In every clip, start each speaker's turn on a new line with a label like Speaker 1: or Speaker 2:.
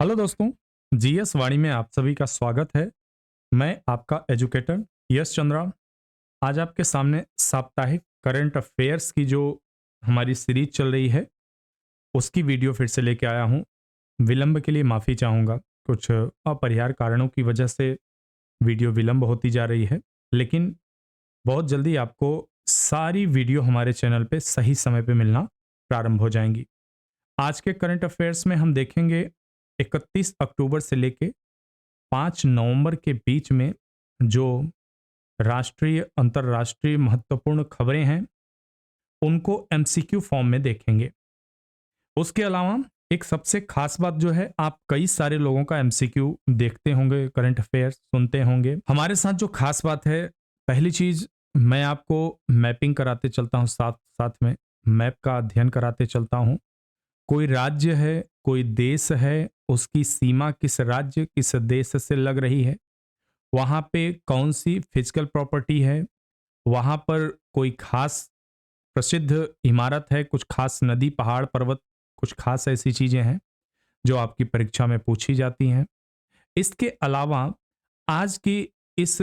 Speaker 1: Hello दोस्तों, GS वाणी में आप सभी का स्वागत है। मैं आपका एजुकेटर यश चंद्रा। आज आपके सामने साप्ताहिक करंट अफेयर्स की जो हमारी सीरीज चल रही है, उसकी वीडियो फिर से लेके आया हूँ। विलंब के लिए माफ़ी चाहूँगा, कुछ अपरिहार्य कारणों की वजह से वीडियो विलंब होती जा रही है, लेकिन बहुत जल्दी आपको सारी वीडियो हमारे चैनल पे सही समय पे मिलना प्रारंभ हो जाएंगी। आज के करंट अफेयर्स में हम देखेंगे 31 अक्टूबर से लेके 5 नवंबर के बीच में जो राष्ट्रीय अंतर्राष्ट्रीय महत्वपूर्ण खबरें हैं, उनको एमसीक्यू फॉर्म में देखेंगे। उसके अलावा एक सबसे खास बात जो है, आप कई सारे लोगों का एमसीक्यू देखते होंगे, करंट अफेयर्स सुनते होंगे। हमारे साथ जो खास बात है, पहली चीज मैं आपको मैपिंग कराते चलता हूँ, साथ साथ में मैप का अध्ययन कराते चलता हूँ। कोई राज्य है, कोई देश है, उसकी सीमा किस राज्य किस देश से लग रही है, वहाँ पे कौन सी फिजिकल प्रॉपर्टी है, वहाँ पर कोई खास प्रसिद्ध इमारत है, कुछ खास नदी पहाड़ पर्वत, कुछ खास ऐसी चीज़ें हैं जो आपकी परीक्षा में पूछी जाती हैं। इसके अलावा आज की इस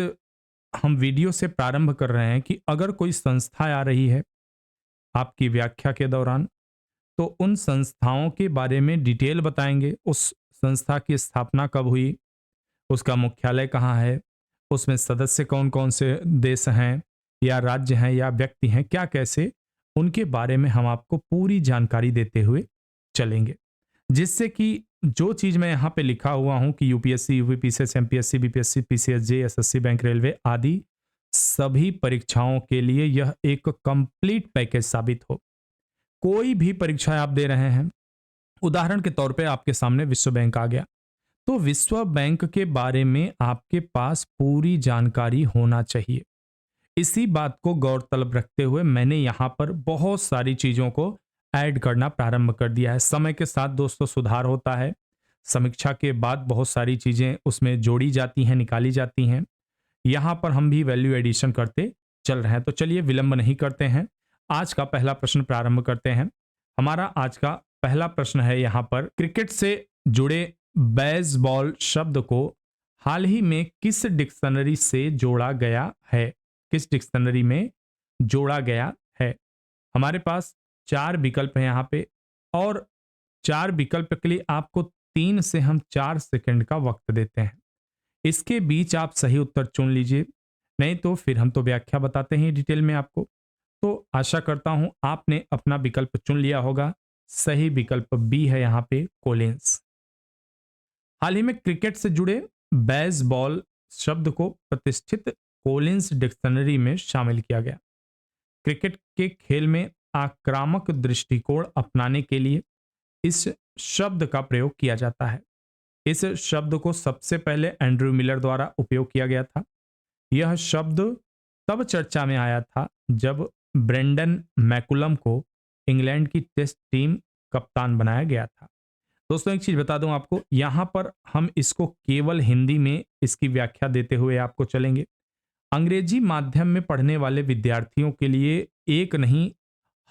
Speaker 1: हम वीडियो से प्रारंभ कर रहे हैं कि अगर कोई संस्था आ रही है आपकी व्याख्या के दौरान, तो उन संस्थाओं के बारे में डिटेल बताएंगे। उस संस्था की स्थापना कब हुई, उसका मुख्यालय कहाँ है, उसमें सदस्य कौन कौन से देश हैं या राज्य हैं या व्यक्ति हैं, क्या कैसे, उनके बारे में हम आपको पूरी जानकारी देते हुए चलेंगे। जिससे कि जो चीज़ मैं यहाँ पे लिखा हुआ हूँ कि UPSC, UPPCS, MPSC, BPSC, PCSJ, SSC, bank, railway आदि सभी परीक्षाओं के लिए यह एक कंप्लीट पैकेज साबित हो। कोई भी परीक्षा आप दे रहे हैं, उदाहरण के तौर पे आपके सामने विश्व बैंक आ गया, तो विश्व बैंक के बारे में आपके पास पूरी जानकारी होना चाहिए। इसी बात को गौरतलब रखते हुए मैंने यहाँ पर बहुत सारी चीज़ों को ऐड करना प्रारंभ कर दिया है। समय के साथ दोस्तों सुधार होता है, समीक्षा के बाद बहुत सारी चीज़ें उसमें जोड़ी जाती हैं, निकाली जाती हैं। यहाँ पर हम भी वैल्यू एडिशन करते चल रहे हैं। तो चलिए विलंब नहीं करते हैं, आज का पहला प्रश्न प्रारंभ करते हैं। हमारा आज का पहला प्रश्न है यहाँ पर, क्रिकेट से जुड़े बेसबॉल शब्द को हाल ही में किस डिक्शनरी से जोड़ा गया है? किस डिक्शनरी में जोड़ा गया है? हमारे पास चार विकल्प हैं यहाँ पे, और चार विकल्प के लिए आपको 3 से हम 4 सेकंड का वक्त देते हैं। इसके बीच आप सही उत्तर चुन लीजिए, नहीं तो फिर हम तो व्याख्या बताते हैं डिटेल में आपको। तो आशा करता हूं आपने अपना विकल्प चुन लिया होगा। सही विकल्प बी है यहाँ पे, कोलिंस। हाल ही में क्रिकेट से जुड़े बेसबॉल शब्द को प्रतिष्ठित कोलिंस डिक्शनरी में शामिल किया गया। क्रिकेट के खेल में आक्रामक दृष्टिकोण अपनाने के लिए इस शब्द का प्रयोग किया जाता है। इस शब्द को सबसे पहले एंड्रयू मिलर द्वारा उपयोग किया गया था। यह शब्द तब चर्चा में आया था जब ब्रेंडन मैकुलम को इंग्लैंड की टेस्ट टीम कप्तान बनाया गया था। दोस्तों एक चीज बता दूं आपको, यहां पर हम इसको केवल हिंदी में इसकी व्याख्या देते हुए आपको चलेंगे। अंग्रेजी माध्यम में पढ़ने वाले विद्यार्थियों के लिए एक नहीं,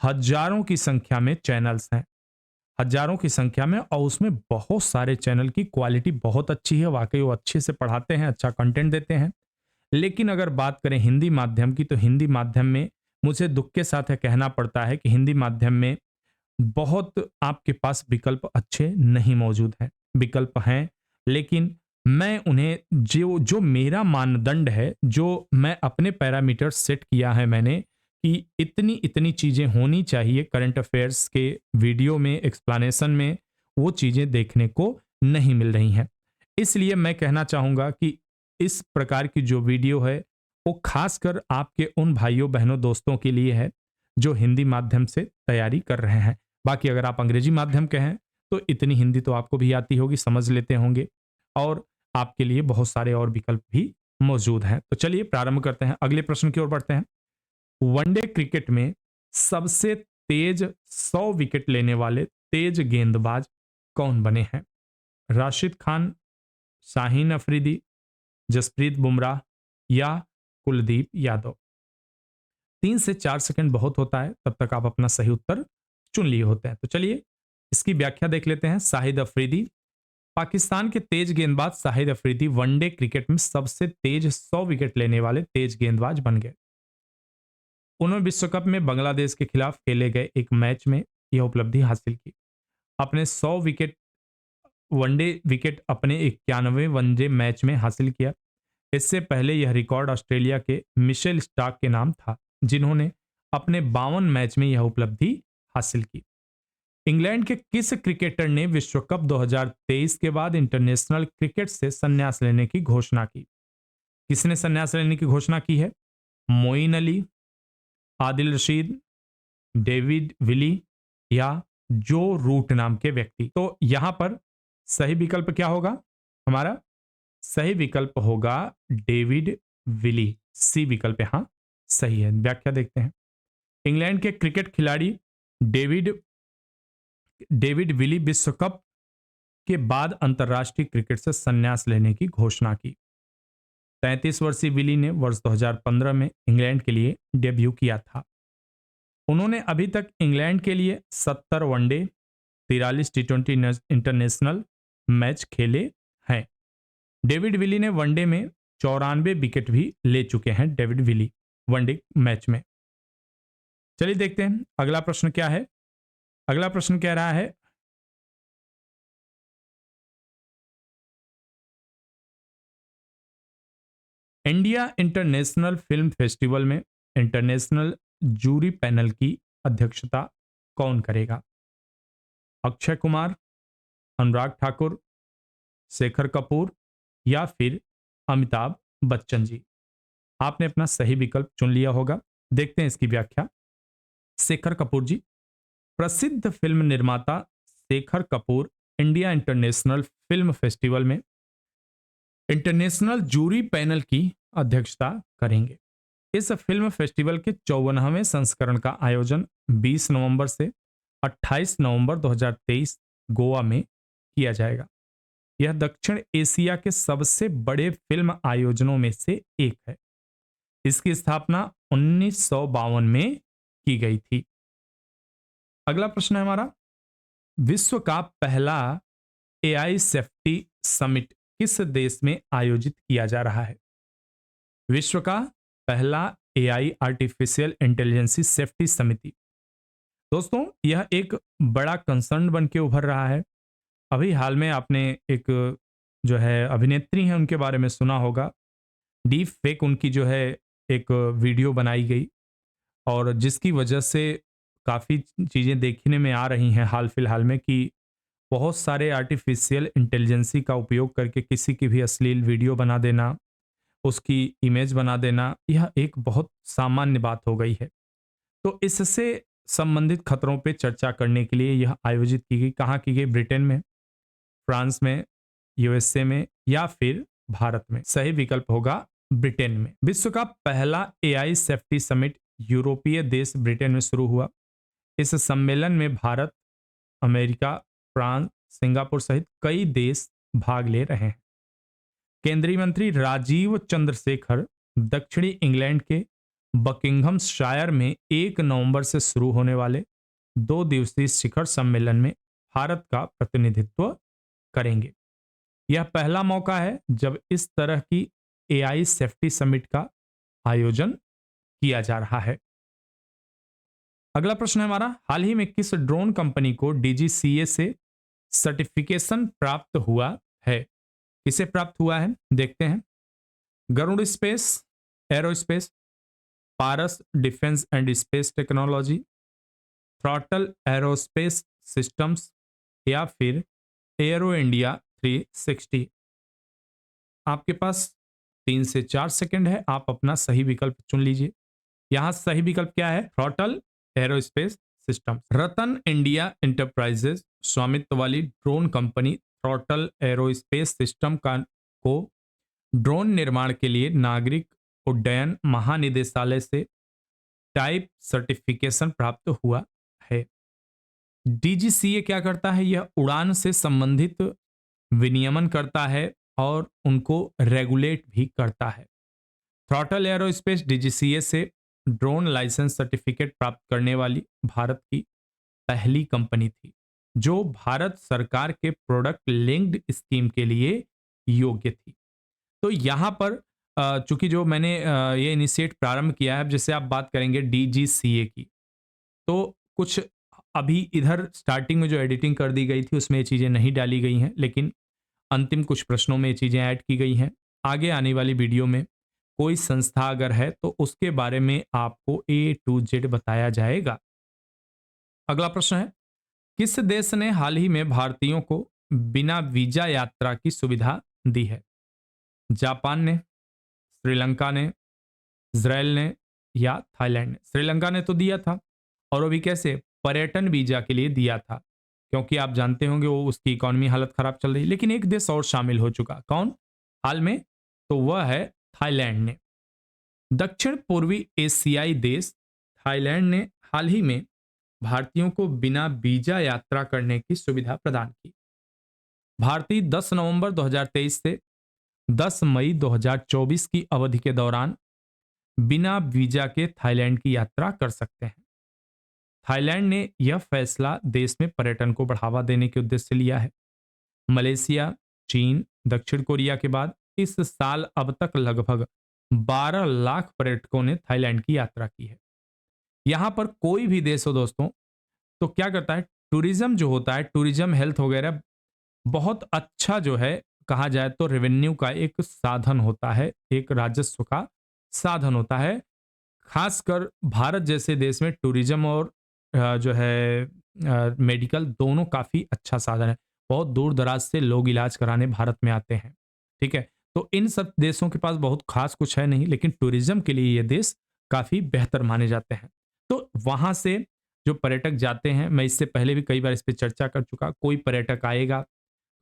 Speaker 1: हजारों की संख्या में चैनल्स हैं, हजारों की संख्या में, और उसमें बहुत सारे चैनल की क्वालिटी बहुत अच्छी है। वाकई वो अच्छे से पढ़ाते हैं, अच्छा कंटेंट देते हैं। लेकिन अगर बात करें हिंदी माध्यम की, तो हिंदी माध्यम में मुझे दुख के साथ है कहना पड़ता है कि हिंदी माध्यम में बहुत आपके पास विकल्प अच्छे नहीं मौजूद हैं। विकल्प हैं, लेकिन मैं उन्हें जो जो मेरा मानदंड है, जो मैं अपने पैरामीटर सेट किया है मैंने, कि इतनी इतनी चीज़ें होनी चाहिए करंट अफेयर्स के वीडियो में, एक्सप्लेनेशन में, वो चीज़ें देखने को नहीं मिल रही हैं। इसलिए मैं कहना चाहूँगा कि इस प्रकार की जो वीडियो है, वो खासकर आपके उन भाइयों बहनों दोस्तों के लिए है जो हिंदी माध्यम से तैयारी कर रहे हैं। बाकी अगर आप अंग्रेजी माध्यम के हैं, तो इतनी हिंदी तो आपको भी आती होगी, समझ लेते होंगे, और आपके लिए बहुत सारे और विकल्प भी मौजूद हैं। तो चलिए प्रारंभ करते हैं, अगले प्रश्न की ओर बढ़ते हैं। वनडे क्रिकेट में सबसे तेज 100 विकेट लेने वाले तेज गेंदबाज कौन बने हैं? राशिद खान, शाहीन अफरीदी, जसप्रीत बुमराह या कुलदीप यादव? 3 से 4 सेकंड बहुत होता है, तब तक आप अपना सही उत्तर चुन लिए होते हैं। तो चलिए इसकी व्याख्या देख लेते हैं। शाहिद अफरीदी पाकिस्तान के तेज गेंदबाज शाहिद अफरीदी वनडे क्रिकेट में सबसे तेज 100 विकेट लेने वाले तेज गेंदबाज बन गए। उन्होंने विश्व कप में बांग्लादेश के खिलाफ खेले गए एक मैच में यह उपलब्धि हासिल की। अपने 100 विकेट वनडे विकेट अपने 91वें वनडे मैच में हासिल किया। इससे पहले यह रिकॉर्ड ऑस्ट्रेलिया के मिशेल स्टार्क के नाम था, जिन्होंने अपने 52 मैच में यह उपलब्धि हासिल की। इंग्लैंड के किस क्रिकेटर ने विश्व कप 2023 के बाद इंटरनेशनल क्रिकेट से संन्यास लेने की घोषणा की? किसने संन्यास लेने की घोषणा की है? मोइन अली, आदिल रशीद, डेविड विली या जो रूट नाम के व्यक्ति? तो यहां पर सही विकल्प क्या होगा? हमारा सही विकल्प होगा डेविड विली। सी विकल्प यहां सही है। व्याख्या देखते हैं। इंग्लैंड के क्रिकेट खिलाड़ी डेविड डेविड विली विश्व कप के बाद अंतर्राष्ट्रीय क्रिकेट से संन्यास लेने की घोषणा की। 33 वर्षीय विली ने वर्ष 2015 में इंग्लैंड के लिए डेब्यू किया था। उन्होंने अभी तक इंग्लैंड के लिए 70 वनडे, 43 टी20 इंटरनेशनल मैच खेले हैं। डेविड विली ने वनडे में 94 विकेट भी ले चुके हैं। डेविड विली वनडे मैच में। चलिए देखते हैं अगला प्रश्न क्या है। अगला प्रश्न कह रहा है, इंडिया इंटरनेशनल फिल्म फेस्टिवल में इंटरनेशनल जूरी पैनल की अध्यक्षता कौन करेगा? अक्षय कुमार, अनुराग ठाकुर, शेखर कपूर या फिर अमिताभ बच्चन जी? आपने अपना सही विकल्प चुन लिया होगा। देखते हैं इसकी व्याख्या। शेखर कपूर जी। प्रसिद्ध फिल्म निर्माता Shekhar Kapoor India international film festival में इंटरनेशनल जूरी पैनल की अध्यक्षता करेंगे। इस फिल्म फेस्टिवल के 54वें संस्करण का आयोजन 20 नवंबर से 28 नवंबर 2023 गोवा में किया जाएगा। यह दक्षिण एशिया के सबसे बड़े फिल्म आयोजनों में से एक है। इसकी स्थापना 1952 में की गई थी। अगला प्रश्न है हमारा, विश्व का पहला एआई सेफ्टी समिट किस देश में आयोजित किया जा रहा है? विश्व का पहला एआई आर्टिफिशियल इंटेलिजेंसी सेफ्टी समिति। दोस्तों, यह एक बड़ा कंसर्न बन के उभर रहा है। अभी हाल में आपने एक जो है अभिनेत्री हैं उनके बारे में सुना होगा। डीप फेक उनकी जो है एक वीडियो बनाई गई और जिसकी वजह से काफ़ी चीज़ें देखने में आ रही हैं हाल फिलहाल में कि बहुत सारे आर्टिफिशियल इंटेलिजेंसी का उपयोग करके किसी की भी अश्लील वीडियो बना देना, उसकी इमेज बना देना, यह एक बहुत सामान्य बात हो गई है। तो इससे संबंधित खतरों पे चर्चा करने के लिए यह आयोजित की गई। कहाँ की गई? ब्रिटेन में, फ्रांस में, यूएसए में या फिर भारत में? सही विकल्प होगा ब्रिटेन में। विश्व का पहला एआई सेफ्टी समिट यूरोपीय देश ब्रिटेन में शुरू हुआ। इस सम्मेलन में भारत, अमेरिका, फ्रांस, सिंगापुर सहित कई देश भाग ले रहे हैं। केंद्रीय मंत्री राजीव चंद्रशेखर दक्षिणी इंग्लैंड के बकिंघम शायर में 1 नवंबर से शुरू होने वाले 2 दिवसीय शिखर सम्मेलन में भारत का प्रतिनिधित्व करेंगे। यह पहला मौका है जब इस तरह की एआई सेफ्टी समिट का आयोजन किया जा रहा है। अगला प्रश्न है हमारा, हाल ही में किस ड्रोन कंपनी को डीजीसीए से सर्टिफिकेशन प्राप्त हुआ है? किसे प्राप्त हुआ है? देखते हैं। Garuda space aerospace, Paras defence and space technology, throttle aerospace systems या फिर एरो इंडिया 360? आपके पास 3 से 4 सेकंड है, आप अपना सही विकल्प चुन लीजिए। यहां सही विकल्प क्या है? Throttle aerospace system. Ratan India enterprises स्वामित्व वाली drone company throttle aerospace system का को ड्रोन निर्माण के लिए नागरिक उड्डयन महानिदेशालय से टाइप सर्टिफिकेशन प्राप्त हुआ है। डीजीसीए क्या करता है? यह उड़ान से संबंधित विनियमन करता है और उनको रेगुलेट भी करता है। थ्रॉटल एरोस्पेस डीजीसीए से ड्रोन लाइसेंस सर्टिफिकेट प्राप्त करने वाली भारत की पहली कंपनी थी। जो भारत सरकार के प्रोडक्ट लिंक्ड स्कीम के लिए योग्य थी। तो यहाँ पर चूंकि जो मैंने ये इनिशिएट प्रारंभ किया है, जैसे आप बात करेंगे डीजीसीए की, तो कुछ अभी इधर स्टार्टिंग में जो एडिटिंग कर दी गई थी उसमें ये चीज़ें नहीं डाली गई हैं, लेकिन अंतिम कुछ प्रश्नों में ये चीज़ें ऐड की गई हैं। आगे आने वाली वीडियो में कोई संस्था अगर है तो उसके बारे में आपको ए टू जेड बताया जाएगा। अगला प्रश्न है, किस देश ने हाल ही में भारतीयों को बिना वीजा यात्रा की सुविधा दी है? जापान ने, श्रीलंका ने, इज़राइल ने या थाईलैंड ने? श्रीलंका ने तो दिया था, और वो भी कैसे? पर्यटन वीजा के लिए दिया था, क्योंकि आप जानते होंगे वो उसकी इकोनॉमी हालत खराब चल रही है। लेकिन एक देश और शामिल हो चुका, कौन हाल में? तो वह है थाईलैंड ने। दक्षिण पूर्वी एशियाई देश थाईलैंड ने हाल ही में भारतीयों को बिना वीजा यात्रा करने की सुविधा प्रदान की। भारतीय 10 नवंबर 2023 से 10 मई 2024 की अवधि के दौरान बिना वीजा के थाईलैंड की यात्रा कर सकते हैं। थाईलैंड ने यह फैसला देश में पर्यटन को बढ़ावा देने के उद्देश्य से लिया है। मलेशिया, चीन, दक्षिण कोरिया के बाद इस साल अब तक लगभग 12 लाख पर्यटकों ने थाईलैंड की यात्रा की है। यहां पर कोई भी देश हो दोस्तों, तो क्या करता है, टूरिज्म जो होता है, टूरिज्म हेल्थ वगैरह बहुत अच्छा जो है, कहा जाए तो रेवेन्यू का एक साधन होता है, एक राजस्व का साधन होता है। खासकर भारत जैसे देश में टूरिज्म और जो है मेडिकल दोनों काफ़ी अच्छा साधन है। बहुत दूर दराज से लोग इलाज कराने भारत में आते हैं, ठीक है? तो इन सब देशों के पास बहुत खास कुछ है नहीं, लेकिन टूरिज्म के लिए ये देश काफ़ी बेहतर माने जाते हैं। तो वहाँ से जो पर्यटक जाते हैं, मैं इससे पहले भी कई बार इस पे चर्चा कर चुका, कोई पर्यटक आएगा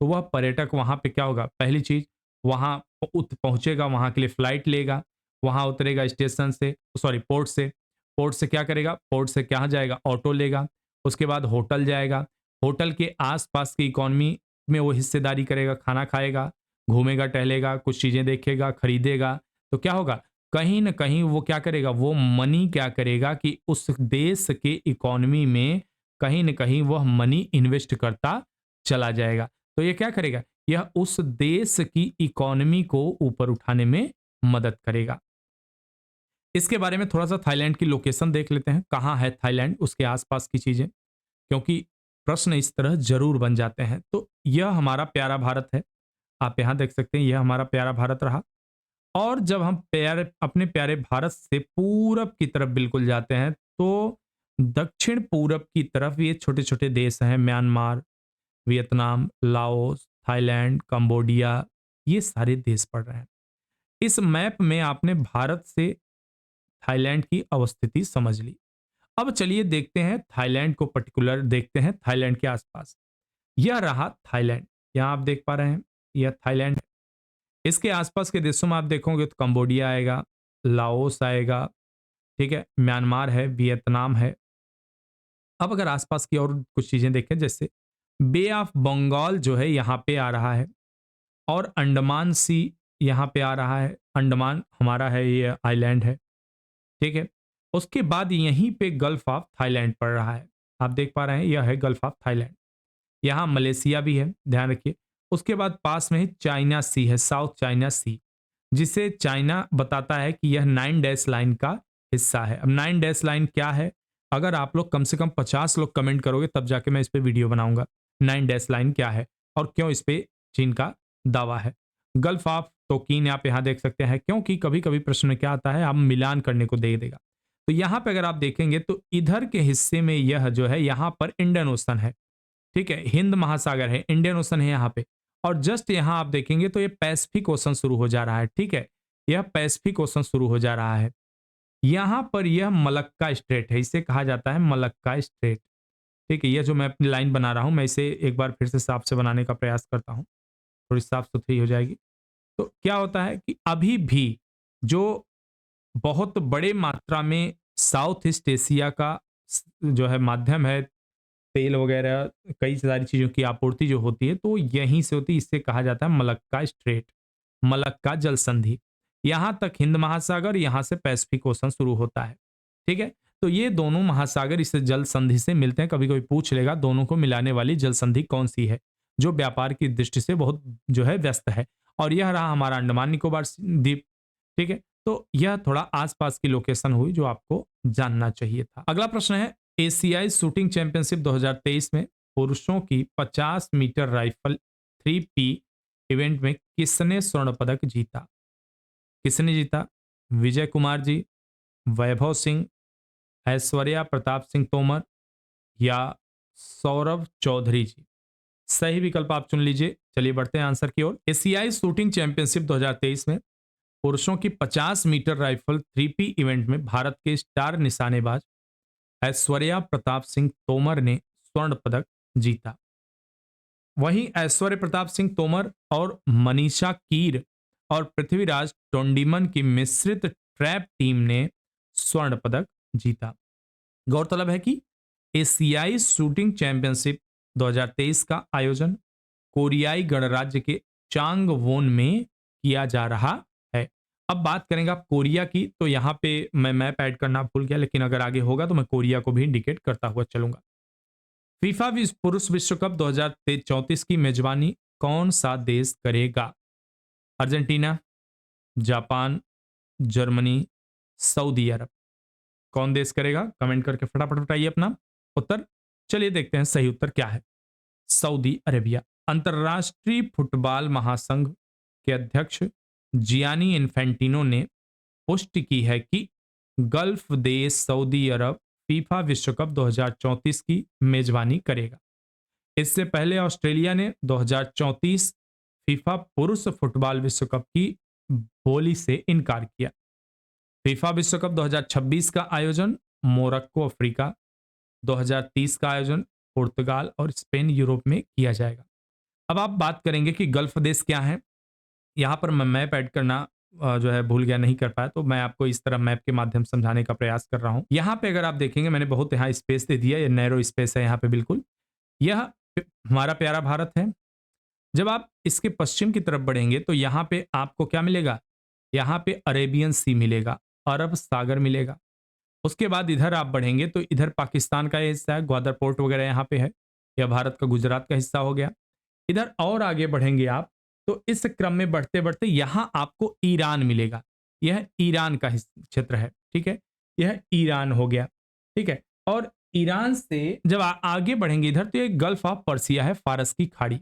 Speaker 1: तो वह पर्यटक वहाँ पे क्या होगा, पहली चीज़ वहाँ पहुँचेगा, वहाँ के लिए फ्लाइट लेगा, वहाँ उतरेगा स्टेशन से, सॉरी पोर्ट से। पोर्ट से क्या करेगा, पोर्ट से कहाँ जाएगा, ऑटो लेगा, उसके बाद होटल जाएगा, होटल के आसपास की इकोनॉमी में वो हिस्सेदारी करेगा, खाना खाएगा, घूमेगा टहलेगा, कुछ चीज़ें देखेगा, खरीदेगा। तो क्या होगा, कहीं ना कहीं वो क्या करेगा, वो मनी क्या करेगा कि उस देश के इकोनॉमी में कहीं ना कहीं वह मनी इन्वेस्ट करता चला जाएगा। तो ये क्या करेगा, यह उस देश की इकोनॉमी को ऊपर उठाने में मदद करेगा। इसके बारे में थोड़ा सा थाईलैंड की लोकेशन देख लेते हैं, कहाँ है थाईलैंड, उसके आसपास की चीजें, क्योंकि प्रश्न इस तरह जरूर बन जाते हैं। तो यह हमारा प्यारा भारत है, आप यहां देख सकते हैं, यह हमारा प्यारा भारत रहा। और जब हम प्यारे अपने प्यारे भारत से पूरब की तरफ बिल्कुल जाते हैं, तो दक्षिण पूरब की तरफ ये छोटे छोटे देश हैं, Myanmar, Vietnam, Laos, Thailand, Cambodia, ये सारे देश पड़ रहे हैं। इस मैप में आपने भारत से थाईलैंड की अवस्थिति समझ ली। अब चलिए देखते हैं थाईलैंड को, पर्टिकुलर देखते हैं थाईलैंड के आसपास। यह रहा थाईलैंड, यहां आप देख पा रहे हैं, यह थाईलैंड है। इसके आसपास के देशों में आप देखोगे तो कंबोडिया आएगा, लाओस आएगा, ठीक है, म्यांमार है, वियतनाम है। अब अगर आसपास की और कुछ चीजें देखें, जैसे बे ऑफ बंगाल जो है यहाँ पे आ रहा है, और अंडमान सी यहाँ पे आ रहा है। अंडमान हमारा है, ये आइलैंड है, ठीक है। उसके बाद यहीं पे गल्फ ऑफ थाईलैंड पड़ रहा है, आप देख पा रहे हैं, यह है गल्फ ऑफ थाईलैंड। यहाँ मलेशिया भी है, ध्यान रखिए। उसके बाद पास में ही चाइना सी है, साउथ चाइना सी, जिसे चाइना बताता है कि यह 9 डैश लाइन का हिस्सा है। अब 9 डैश लाइन क्या है, अगर आप लोग कम से कम 50 लोग कमेंट करोगे तब जाके मैं इस पे वीडियो बनाऊंगा। 9 डैश लाइन क्या है और क्यों इस पे चीन का दावा है। गल्फ ऑफ तोकीन आप यहाँ देख सकते हैं, क्योंकि कभी कभी प्रश्न में क्या आता है, आप मिलान करने को दे देगा। तो यहाँ पे अगर आप देखेंगे तो इधर के हिस्से में यह जो है, यहाँ पर इंडियन ओशन है, ठीक है, हिंद महासागर है, इंडियन ओशन है यहाँ पे। और जस्ट यहाँ आप देखेंगे तो ये पैसिफिक ओशन शुरू हो जा रहा है, ठीक है, यह पैसिफिक ओशन शुरू हो जा रहा है। यहाँ पर यह मलक्का स्ट्रेट है, इसे कहा जाता है मलक्का स्ट्रेट, ठीक है। यह जो मैं अपनी लाइन बना रहा हूँ, मैं इसे एक बार फिर से साफ से बनाने का प्रयास करता हूँ, थोड़ी साफ सुथरी हो जाएगी। तो क्या होता है कि अभी भी जो बहुत बड़े मात्रा में साउथ ईस्ट एशिया का जो है माध्यम है, तेल वगैरह कई सारी चीज़ों की आपूर्ति जो होती है, तो यहीं से होती है, इससे कहा जाता है मलक्का स्ट्रेट, मलक्का जल संधि। यहाँ तक हिंद महासागर, यहाँ से पैसिफिक ओशन शुरू होता है, ठीक है। तो ये दोनों महासागर इस जल संधि से मिलते हैं। कभी कभी पूछ लेगा दोनों को मिलाने वाली जल संधि कौन सी है, जो व्यापार की दृष्टि से बहुत जो है व्यस्त है। और यह रहा हमारा अंडमान निकोबार द्वीप। ठीक है, तो यह थोड़ा आसपास की लोकेशन हुई जो आपको जानना चाहिए था। अगला प्रश्न है, एशियाई शूटिंग चैंपियनशिप 2023 में पुरुषों की 50 मीटर राइफल 3P इवेंट में किसने स्वर्ण पदक जीता? किसने जीता? विजय कुमार जी, वैभव सिंह, ऐश्वर्या प्रताप सिंह तोमर या सौरभ चौधरी जी? सही विकल्प आप चुन लीजिए। चलिए बढ़ते हैं आंसर की ओर। एशियाई शूटिंग चैंपियनशिप 2023 में पुरुषों की 50 मीटर राइफल 3P इवेंट में भारत के स्टार निशानेबाज ऐश्वर्या प्रताप सिंह तोमर ने स्वर्ण पदक जीता। वहीं ऐश्वर्य प्रताप सिंह तोमर और मनीषा कीर और पृथ्वीराज टोंडीमन की मिश्रित ट्रैप टीम ने स्वर्ण पदक जीता। गौरतलब है कि एशियाई शूटिंग चैंपियनशिप 2023 का आयोजन कोरियाई गणराज्य के चांगवोन में किया जा रहा है। अब बात करेंगे आप कोरिया की, तो यहाँ पे मैं मैप ऐड करना भूल गया, लेकिन अगर आगे होगा तो मैं कोरिया को भी इंडिकेट करता हुआ चलूंगा। फीफा पुरुष विश्व कप 2034 की मेजबानी कौन सा देश करेगा? अर्जेंटीना, जापान, जर्मनी, सऊदी अरब? कौन देश करेगा? कमेंट करके फटाफट बताइए अपना उत्तर। चलिए देखते हैं सही उत्तर क्या है। Saudi Arabia. अंतर्राष्ट्रीय फुटबॉल महासंघ के अध्यक्ष जियानी इन्फेंटिनो ने पुष्टि की है कि गल्फ देश सऊदी अरब फीफा विश्व कप 2034 की मेजबानी करेगा। इससे पहले ऑस्ट्रेलिया ने 2034 फीफा पुरुष फुटबॉल विश्व कप की बोली से इनकार किया। फीफा विश्व कप 2026 का आयोजन मोरक्को अफ्रीका, 2030 का आयोजन पुर्तगाल और स्पेन यूरोप में किया जाएगा। अब आप बात करेंगे कि गल्फ देश क्या है। यहाँ पर मैं मैप ऐड करना जो है भूल गया, नहीं कर पाया, तो मैं आपको इस तरह मैप के माध्यम से समझाने का प्रयास कर रहा हूँ। यहाँ पे अगर आप देखेंगे मैंने बहुत यहाँ स्पेस दे दिया, ये नैरो स्पेस है यहाँ पे बिल्कुल। यह हमारा प्यारा भारत है। जब आप इसके पश्चिम की तरफ बढ़ेंगे तो यहाँ पे आपको क्या मिलेगा? यहाँ पे अरेबियन सी मिलेगा, अरब सागर मिलेगा। उसके बाद इधर आप बढ़ेंगे तो इधर पाकिस्तान का ये हिस्सा है, ग्वादर पोर्ट वगैरह यहाँ पे है। यह भारत का गुजरात का हिस्सा हो गया। इधर और आगे बढ़ेंगे आप तो इस क्रम में बढ़ते बढ़ते यहाँ आपको ईरान मिलेगा। यह ईरान का क्षेत्र है। ठीक है, यह ईरान हो गया। ठीक है, और ईरान से जब आगे बढ़ेंगे इधर तो ये गल्फ ऑफ पर्सिया है, फारस की खाड़ी।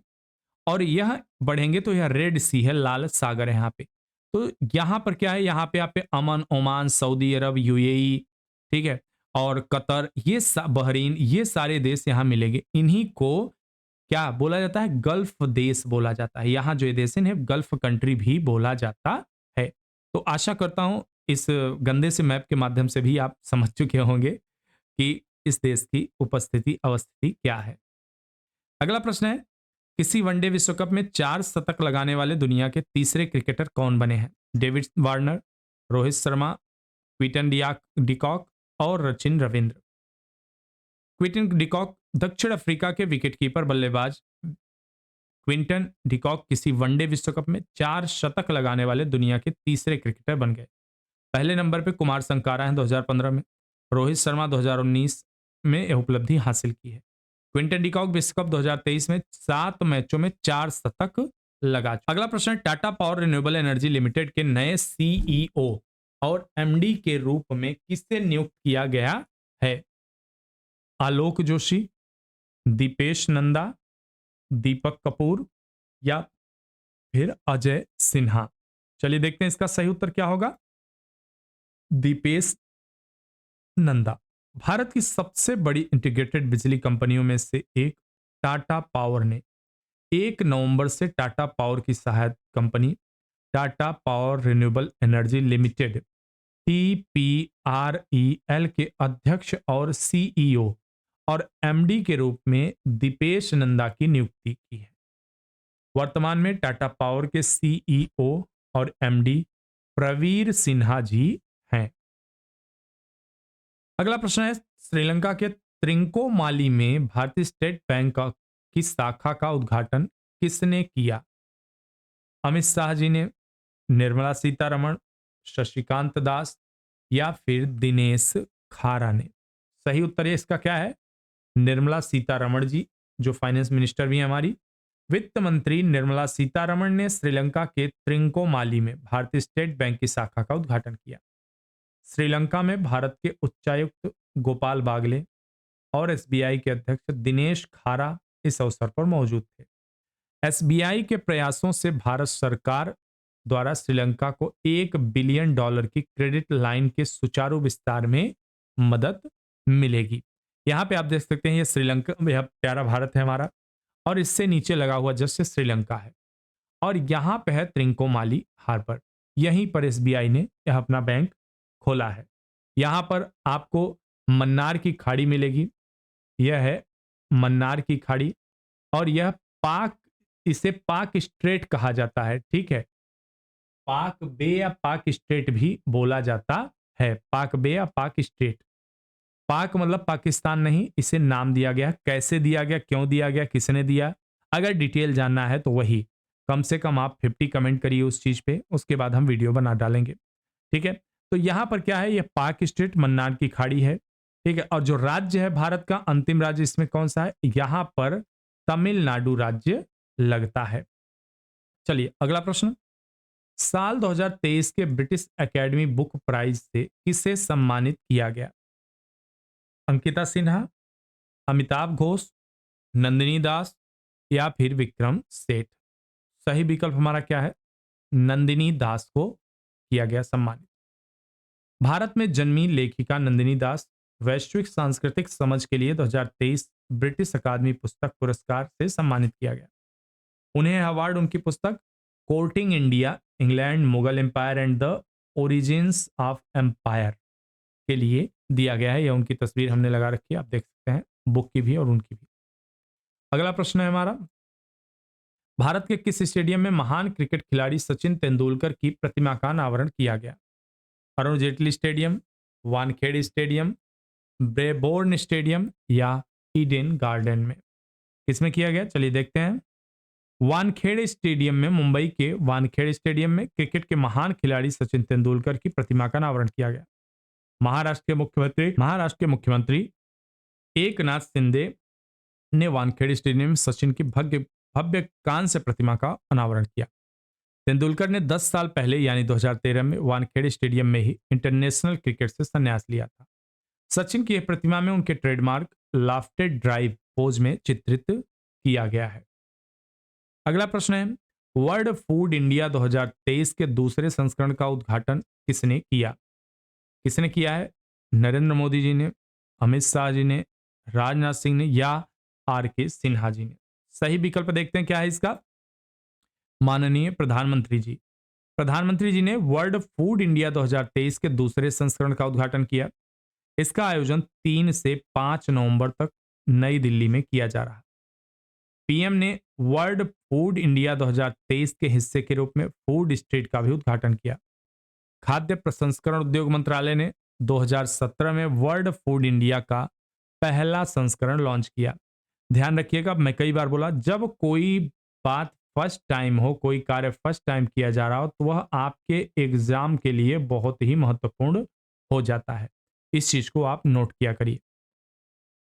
Speaker 1: और यह बढ़ेंगे तो यह रेड सी है, लाल सागर है यहाँ पे। तो यहाँ पर क्या है? यहाँ पे आप अमन, ओमान, सऊदी अरब, यूएई, ठीक है, और कतर, ये बहरीन, ये सारे देश यहाँ मिलेंगे। इन्हीं को क्या बोला जाता है? गल्फ देश बोला जाता है। यहाँ जो ये देश है गल्फ कंट्री भी बोला जाता है। तो आशा करता हूं इस गंदे से मैप के माध्यम से भी आप समझ चुके होंगे कि इस देश की उपस्थिति अवस्थिति क्या है। अगला प्रश्न है, किसी वनडे विश्व कप में 4 शतक लगाने वाले दुनिया के तीसरे क्रिकेटर कौन बने हैं? David Warner, Rohit Sharma, Quinton de Kock और सचिन रविंद्र। क्विंटन डिकॉक दक्षिण अफ्रीका के विकेटकीपर बल्लेबाज क्विंटन डिकॉक किसी वनडे विश्व कप में 4 शतक लगाने वाले दुनिया के तीसरे क्रिकेटर बन गए। पहले नंबर पे कुमार संकारा हैं 2015 में। रोहित शर्मा 2019 में यह उपलब्धि हासिल की है। क्विंटन डिकॉक विश्व कप 2023 में 7 मैचों में 4 शतक लगा। अगला प्रश्न है, Tata power renewable energy limited के नए सीईओ और एमडी के रूप में किसे नियुक्त किया गया है? आलोक जोशी, दीपेश नंदा, दीपक कपूर या फिर अजय सिन्हा? चलिए देखते हैं इसका सही उत्तर क्या होगा। दीपेश नंदा। भारत की सबसे बड़ी इंटीग्रेटेड बिजली कंपनियों में से एक टाटा पावर ने 1 नवंबर से टाटा पावर की सहायक company Tata power renewable energy limited TPREL के अध्यक्ष और सीईओ और एमडी के रूप में दीपेश नंदा की नियुक्ति की है। वर्तमान में टाटा पावर के सीईओ और एमडी प्रवीर सिन्हा जी हैं। अगला प्रश्न है, श्रीलंका के त्रिंकोमाली में भारतीय स्टेट बैंक की शाखा का उद्घाटन किसने किया? अमित शाह जी ने, निर्मला सीतारमण, शशिकांत दास या फिर दिनेश खारा ने। सही उत्तर है इसका क्या है? निर्मला सीतारमण जी, जो फाइनेंस मिनिस्टर भी हैं हमारी। वित्त मंत्री निर्मला सीतारमण ने श्रीलंका के त्रिंकोमाली में भारतीय स्टेट बैंक की शाखा का उद्घाटन किया। श्रीलंका में भारत के उच्चायुक्त गोपाल बागले और एसबीआई के अध्यक्ष दिनेश खारा इस अवसर पर मौजूद थे। एसबीआई के प्रयासों से भारत सरकार द्वारा श्रीलंका को $1 बिलियन की क्रेडिट लाइन के सुचारू विस्तार में मदद मिलेगी। यहाँ पे आप देख सकते हैं ये श्रीलंका, यह प्यारा भारत है हमारा, और इससे नीचे लगा हुआ जस्ट श्रीलंका है, और यहाँ पे है त्रिंकोमाली हार्बर। यहीं पर एसबीआई ने यह अपना बैंक खोला है। यहाँ पर आपको मन्नार की खाड़ी मिलेगी। यह है मन्नार की खाड़ी, और यह पाक, इसे पाक स्ट्रेट कहा जाता है। ठीक है, पाक बे या पाक स्ट्रेट भी बोला जाता है। पाक बे या पाक स्ट्रेट। पाक मतलब पाकिस्तान नहीं, इसे नाम दिया गया। कैसे दिया गया, क्यों दिया गया, किसने दिया, अगर डिटेल जानना है तो वही कम से कम आप 50 कमेंट करिए उस चीज पे, उसके बाद हम वीडियो बना डालेंगे। ठीक है, तो यहां पर क्या है, यह पाक स्ट्रेट मन्नार की खाड़ी है। ठीक है, और जो राज्य है भारत का अंतिम राज्य इसमें कौन सा है, यहां पर तमिलनाडु राज्य लगता है। चलिए अगला प्रश्न। साल 2023 के ब्रिटिश एकेडमी बुक प्राइज से किसे सम्मानित किया गया? अंकिता सिन्हा, अमिताभ घोष, नंदिनी दास या फिर विक्रम सेठ? सही विकल्प हमारा क्या है? नंदिनी दास को किया गया सम्मानित। भारत में जन्मी लेखिका नंदिनी दास वैश्विक सांस्कृतिक समझ के लिए 2023 ब्रिटिश अकादमी पुस्तक पुरस्कार से सम्मानित किया गया। उन्हें अवार्ड उनकी पुस्तक courting India, England, Mughal empire and the origins of empire के लिए दिया गया है। यह उनकी तस्वीर हमने लगा रखी है, आप देख सकते हैं, बुक की भी और उनकी भी। अगला प्रश्न है हमारा, भारत के किस स्टेडियम में महान क्रिकेट खिलाड़ी सचिन तेंदुलकर की प्रतिमा का अनावरण किया गया? Arun Jaitley stadium, Wankhede stadium, Brabourne stadium या ईडन गार्डन में? किसमें किया गया, चलिए देखते हैं। वानखेड़े स्टेडियम में, मुंबई के वानखेड़े स्टेडियम में क्रिकेट के महान खिलाड़ी सचिन तेंदुलकर की प्रतिमा का अनावरण किया गया। महाराष्ट्र के मुख्यमंत्री एकनाथ शिंदे ने वानखेड़े स्टेडियम में सचिन की भव्य भव्य कांस्य प्रतिमा का अनावरण किया। तेंदुलकर ने 10 साल पहले यानी 2013 में वानखेड़े स्टेडियम में ही इंटरनेशनल क्रिकेट से संन्यास लिया था। सचिन की यह प्रतिमा में उनके ट्रेडमार्क लाफ्टेड ड्राइव पोज में चित्रित किया गया है। अगला प्रश्न है, वर्ल्ड फूड इंडिया 2023 के दूसरे संस्करण का उद्घाटन किसने किया? किसने किया है? नरेंद्र मोदी जी ने, अमित शाह जी ने, राजनाथ सिंह ने या आर के सिन्हा जी ने? सही विकल्प देखते हैं क्या है इसका। माननीय प्रधानमंत्री जी। प्रधानमंत्री जी ने वर्ल्ड फूड इंडिया 2023 के दूसरे संस्करण का उद्घाटन किया। इसका आयोजन 3 से 5 नवंबर तक नई दिल्ली में किया जा रहा है। पीएम ने वर्ल्ड फूड इंडिया 2023 के हिस्से के रूप में फूड स्ट्रीट का भी उद्घाटन किया। खाद्य प्रसंस्करण उद्योग मंत्रालय ने 2017 में वर्ल्ड फूड इंडिया का पहला संस्करण लॉन्च किया। ध्यान रखिएगा, मैं कई बार बोला, जब कोई बात फर्स्ट टाइम हो, कोई कार्य फर्स्ट टाइम किया जा रहा हो, तो वह आपके एग्जाम के लिए बहुत ही महत्वपूर्ण हो जाता है। इस चीज को आप नोट किया करिए।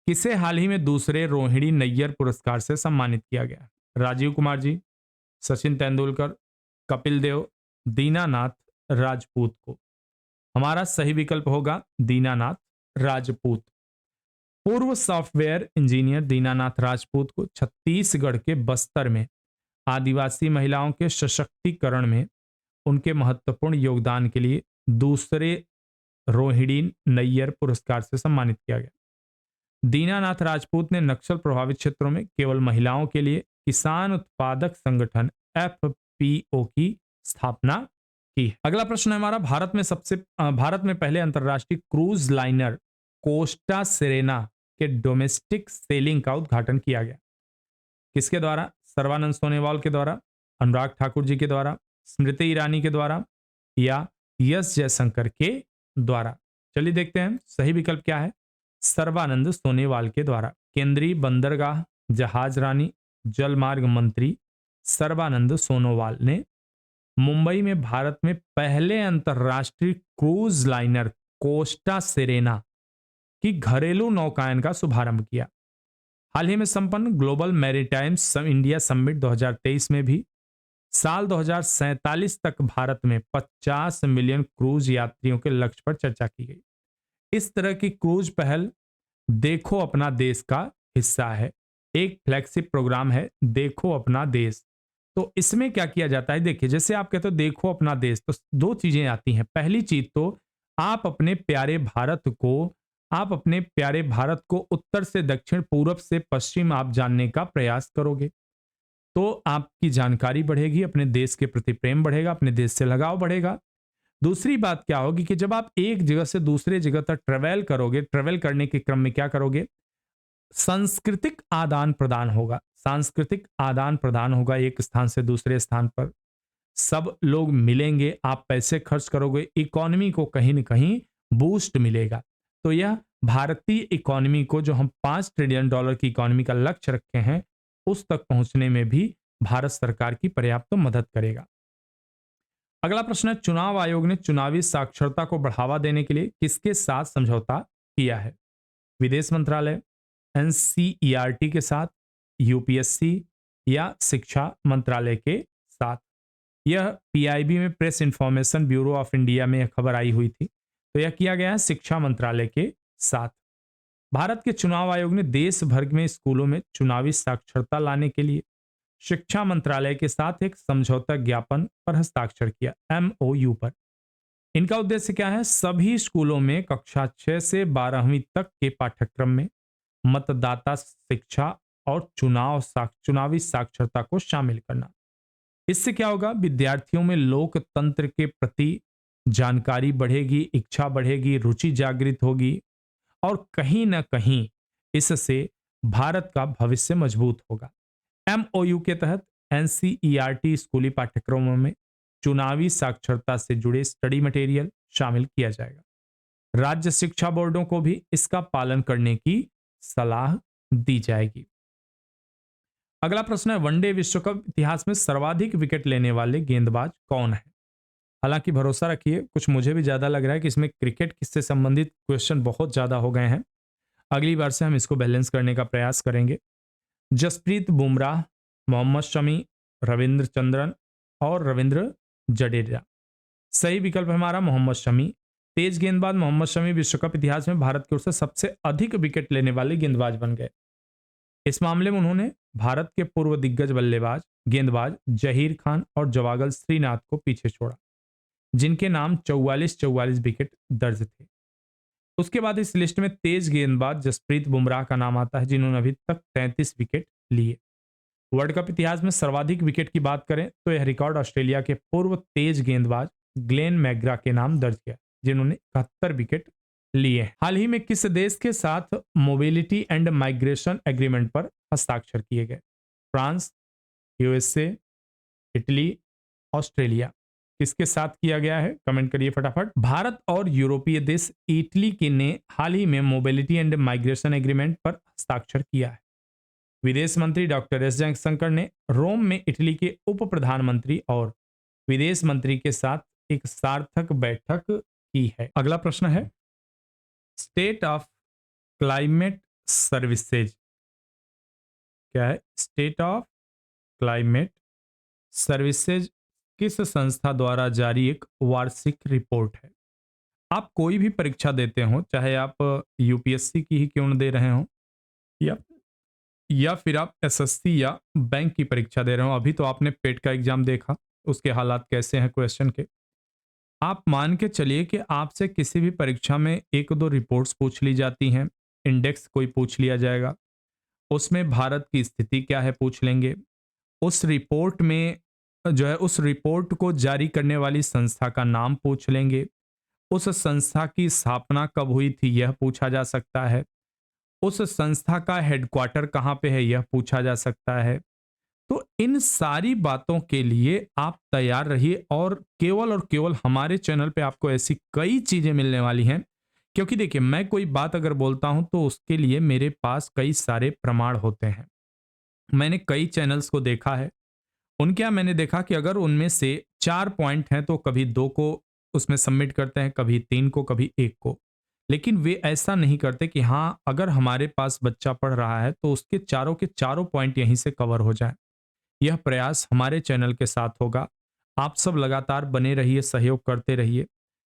Speaker 1: किसे हाल ही में दूसरे रोहिणी नैयर पुरस्कार से सम्मानित किया गया? राजीव कुमार जी, सचिन तेंदुलकर, कपिल देव, दीनानाथ राजपूत को? हमारा सही विकल्प होगा दीनानाथ राजपूत। पूर्व सॉफ्टवेयर इंजीनियर दीनानाथ राजपूत को छत्तीसगढ़ के बस्तर में आदिवासी महिलाओं के सशक्तिकरण में उनके महत्वपूर्ण योगदान के लिए दूसरे रोहिणी नैयर पुरस्कार से सम्मानित किया गया। दीनानाथ राजपूत ने नक्सल प्रभावित क्षेत्रों में केवल महिलाओं के लिए किसान उत्पादक संगठन एफपीओ की स्थापना की। अगला प्रश्न है हमारा, भारत में पहले अंतरराष्ट्रीय क्रूज लाइनर कोस्टा सिरेना के डोमेस्टिक सेलिंग का उद्घाटन किया गया। किसके द्वारा? सर्बानंद सोनोवाल के द्वारा, अनुराग ठाकुर जी के द्वारा, स्मृति ईरानी के द्वारा या यस जयशंकर के द्वारा? चलिए देखते हैं सही विकल्प क्या है। सर्बानंद सोनोवाल के द्वारा। केंद्रीय बंदरगाह, जहाज रानी, जलमार्ग मंत्री सर्बानंद सोनोवाल ने मुंबई में भारत में पहले अंतरराष्ट्रीय क्रूज लाइनर कोस्टा सिरेना कि घरेलू नौकायन का शुभारंभ किया। हाल ही में संपन्न ग्लोबल मैरीटाइम इंडिया समिट 2023 में भी साल 2047 तक भारत में 50 मिलियन क्रूज यात्रियों के लक्ष्य पर चर्चा की गई। इस तरह की क्रूज पहल देखो अपना देश का हिस्सा है, एक फ्लैगशिप प्रोग्राम है देखो अपना देश। तो इसमें क्या किया जाता है, देखिए जैसे आप कहते हो देखो अपना देश, तो दो चीजें आती हैं। पहली चीज तो आप अपने प्यारे भारत को, आप अपने प्यारे भारत को उत्तर से दक्षिण, पूरब से पश्चिम आप जानने का प्रयास करोगे, तो आपकी जानकारी बढ़ेगी, अपने देश के प्रति प्रेम बढ़ेगा, अपने देश से लगाव बढ़ेगा। दूसरी बात क्या होगी कि जब आप एक जगह से दूसरे जगह तक ट्रेवल करोगे, ट्रेवल करने के क्रम में क्या करोगे, सांस्कृतिक आदान प्रदान होगा, सांस्कृतिक आदान प्रदान होगा। एक स्थान से दूसरे स्थान पर सब लोग मिलेंगे, आप पैसे खर्च करोगे, इकोनॉमी को कहीं न कहीं बूस्ट मिलेगा। तो यह भारतीय इकोनॉमी को, जो हम $5 ट्रिलियन की इकोनॉमी का लक्ष्य रखे हैं, उस तक पहुंचने में भी भारत सरकार की पर्याप्त मदद करेगा। अगला प्रश्न है, चुनाव आयोग ने चुनावी साक्षरता को बढ़ावा देने के लिए किसके साथ समझौता किया है? विदेश मंत्रालय, एनसीईआरटी के साथ, यूपीएससी या शिक्षा मंत्रालय के साथ? यह पीआईबी में, press information bureau of India में यह खबर आई हुई थी। तो यह किया गया है शिक्षा मंत्रालय के साथ। भारत के चुनाव आयोग ने देश भर में स्कूलों में चुनावी साक्षरता लाने के लिए शिक्षा मंत्रालय के साथ एक समझौता ज्ञापन पर हस्ताक्षर किया, एमओयू पर। इनका उद्देश्य क्या है? सभी स्कूलों में कक्षा 6 से 12वीं तक के पाठ्यक्रम में मतदाता शिक्षा और चुनावी साक्षरता को शामिल करना। इससे क्या होगा? विद्यार्थियों में लोकतंत्र के प्रति जानकारी बढ़ेगी, इच्छा बढ़ेगी, रुचि जागृत होगी और कहीं ना कहीं इससे भारत का भविष्य मजबूत होगा। एमओयू के तहत एनसीईआरटी स्कूली पाठ्यक्रमों में चुनावी साक्षरता से जुड़े स्टडी मटेरियल शामिल किया जाएगा। राज्य शिक्षा बोर्डों को भी इसका पालन करने की सलाह दी जाएगी। अगला प्रश्न है, वनडे विश्व कप इतिहास में सर्वाधिक विकेट लेने वाले गेंदबाज कौन है? हालांकि भरोसा रखिए, कुछ मुझे भी ज्यादा लग रहा है कि इसमें क्रिकेट से संबंधित क्वेश्चन बहुत ज्यादा हो गए हैं। अगली बार से हम इसको बैलेंस करने का प्रयास करेंगे। जसप्रीत बुमराह, मोहम्मद शमी, रविंद्र चंद्रन और रविंद्र जडेजा। सही विकल्प है हमारा मोहम्मद शमी। तेज गेंदबाज मोहम्मद शमी विश्व कप इतिहास में भारत की ओर से सबसे अधिक विकेट लेने वाले गेंदबाज बन गए। इस मामले में उन्होंने भारत के पूर्व दिग्गज बल्लेबाज गेंदबाज जहीर खान और जवागल श्रीनाथ को पीछे छोड़ा, जिनके नाम 44 विकेट दर्ज थे। उसके बाद इस लिस्ट में तेज गेंदबाज जसप्रीत बुमराह का नाम आता है, जिन्होंने अभी तक 33 विकेट लिए। वर्ल्ड कप इतिहास में सर्वाधिक विकेट की बात करें तो यह रिकॉर्ड ऑस्ट्रेलिया के पूर्व तेज गेंदबाज ग्लेन मैग्रा के नाम दर्ज किया, जिन्होंने 71 विकेट लिए। हाल ही में किस देश के साथ मोबिलिटी एंड माइग्रेशन एग्रीमेंट पर हस्ताक्षर किए गए? France, USA, Italy, Australia. किसके साथ किया गया है? कमेंट करिए फटाफट। भारत और यूरोपीय देश इटली के ने हाल ही में मोबिलिटी एंड माइग्रेशन एग्रीमेंट पर हस्ताक्षर किया है। विदेश मंत्री डॉक्टर एस जयशंकर ने रोम में इटली के उप प्रधानमंत्री और विदेश मंत्री के साथ एक सार्थक बैठक की है। अगला प्रश्न है, स्टेट ऑफ क्लाइमेट सर्विसेज क्या है? स्टेट ऑफ क्लाइमेट सर्विसेज किस संस्था द्वारा जारी एक वार्षिक रिपोर्ट है? आप कोई भी परीक्षा देते हो, चाहे आप यूपीएससी की ही क्यों न दे रहे हो या फिर आप एसएससी या बैंक की परीक्षा दे रहे हो, अभी तो आपने पेट का एग्जाम देखा, उसके हालात कैसे हैं क्वेश्चन के। आप मान के चलिए कि आपसे किसी भी परीक्षा में एक दो रिपोर्ट्स पूछ ली जाती हैं, इंडेक्स कोई पूछ लिया जाएगा, उसमें भारत की स्थिति क्या है पूछ लेंगे, उस रिपोर्ट में जो है उस रिपोर्ट को जारी करने वाली संस्था का नाम पूछ लेंगे, उस संस्था की स्थापना कब हुई थी यह पूछा जा सकता है, उस संस्था का हेडक्वार्टर कहाँ पे है यह पूछा जा सकता है। तो इन सारी बातों के लिए आप तैयार रहिए और केवल हमारे चैनल पे आपको ऐसी कई चीजें मिलने वाली हैं, क्योंकि देखिए मैं कोई बात अगर बोलता हूं तो उसके लिए मेरे पास कई सारे प्रमाण होते हैं। मैंने कई चैनल्स को देखा है, उनके यहाँ मैंने देखा कि अगर उनमें से 4 पॉइंट हैं तो कभी 2 को उसमें सबमिट करते हैं, कभी 3 को, कभी 1 को, लेकिन वे ऐसा नहीं करते कि हाँ, अगर हमारे पास बच्चा पढ़ रहा है तो उसके चारों के चारों पॉइंट यहीं से कवर हो जाएं। यह प्रयास हमारे चैनल के साथ होगा। आप सब लगातार बने रहिए, सहयोग करते रहिए।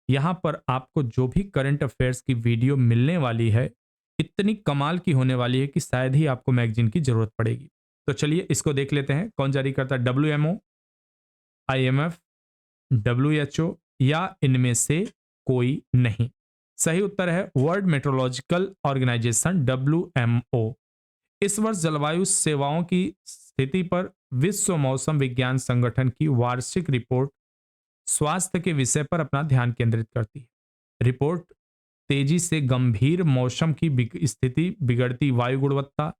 Speaker 1: यहाँ पर आपको जो भी करंट अफेयर्स की वीडियो मिलने वाली है, इतनी कमाल की होने वाली है कि शायद ही आपको मैगजीन की जरूरत पड़ेगी। तो चलिए इसको देख लेते हैं। कौन जारी करता है? WMO, IMF, WHO या इनमें से कोई नहीं? सही उत्तर है वर्ल्ड मेट्रोलॉजिकल ऑर्गेनाइजेशन, WMO। इस वर्ष जलवायु सेवाओं की स्थिति पर विश्व मौसम विज्ञान संगठन की वार्षिक रिपोर्ट स्वास्थ्य के विषय पर अपना ध्यान केंद्रित करती है। रिपोर्ट तेजी से गंभीर मौसम की स्थिति, बिगड़ती वायु गुणवत्ता,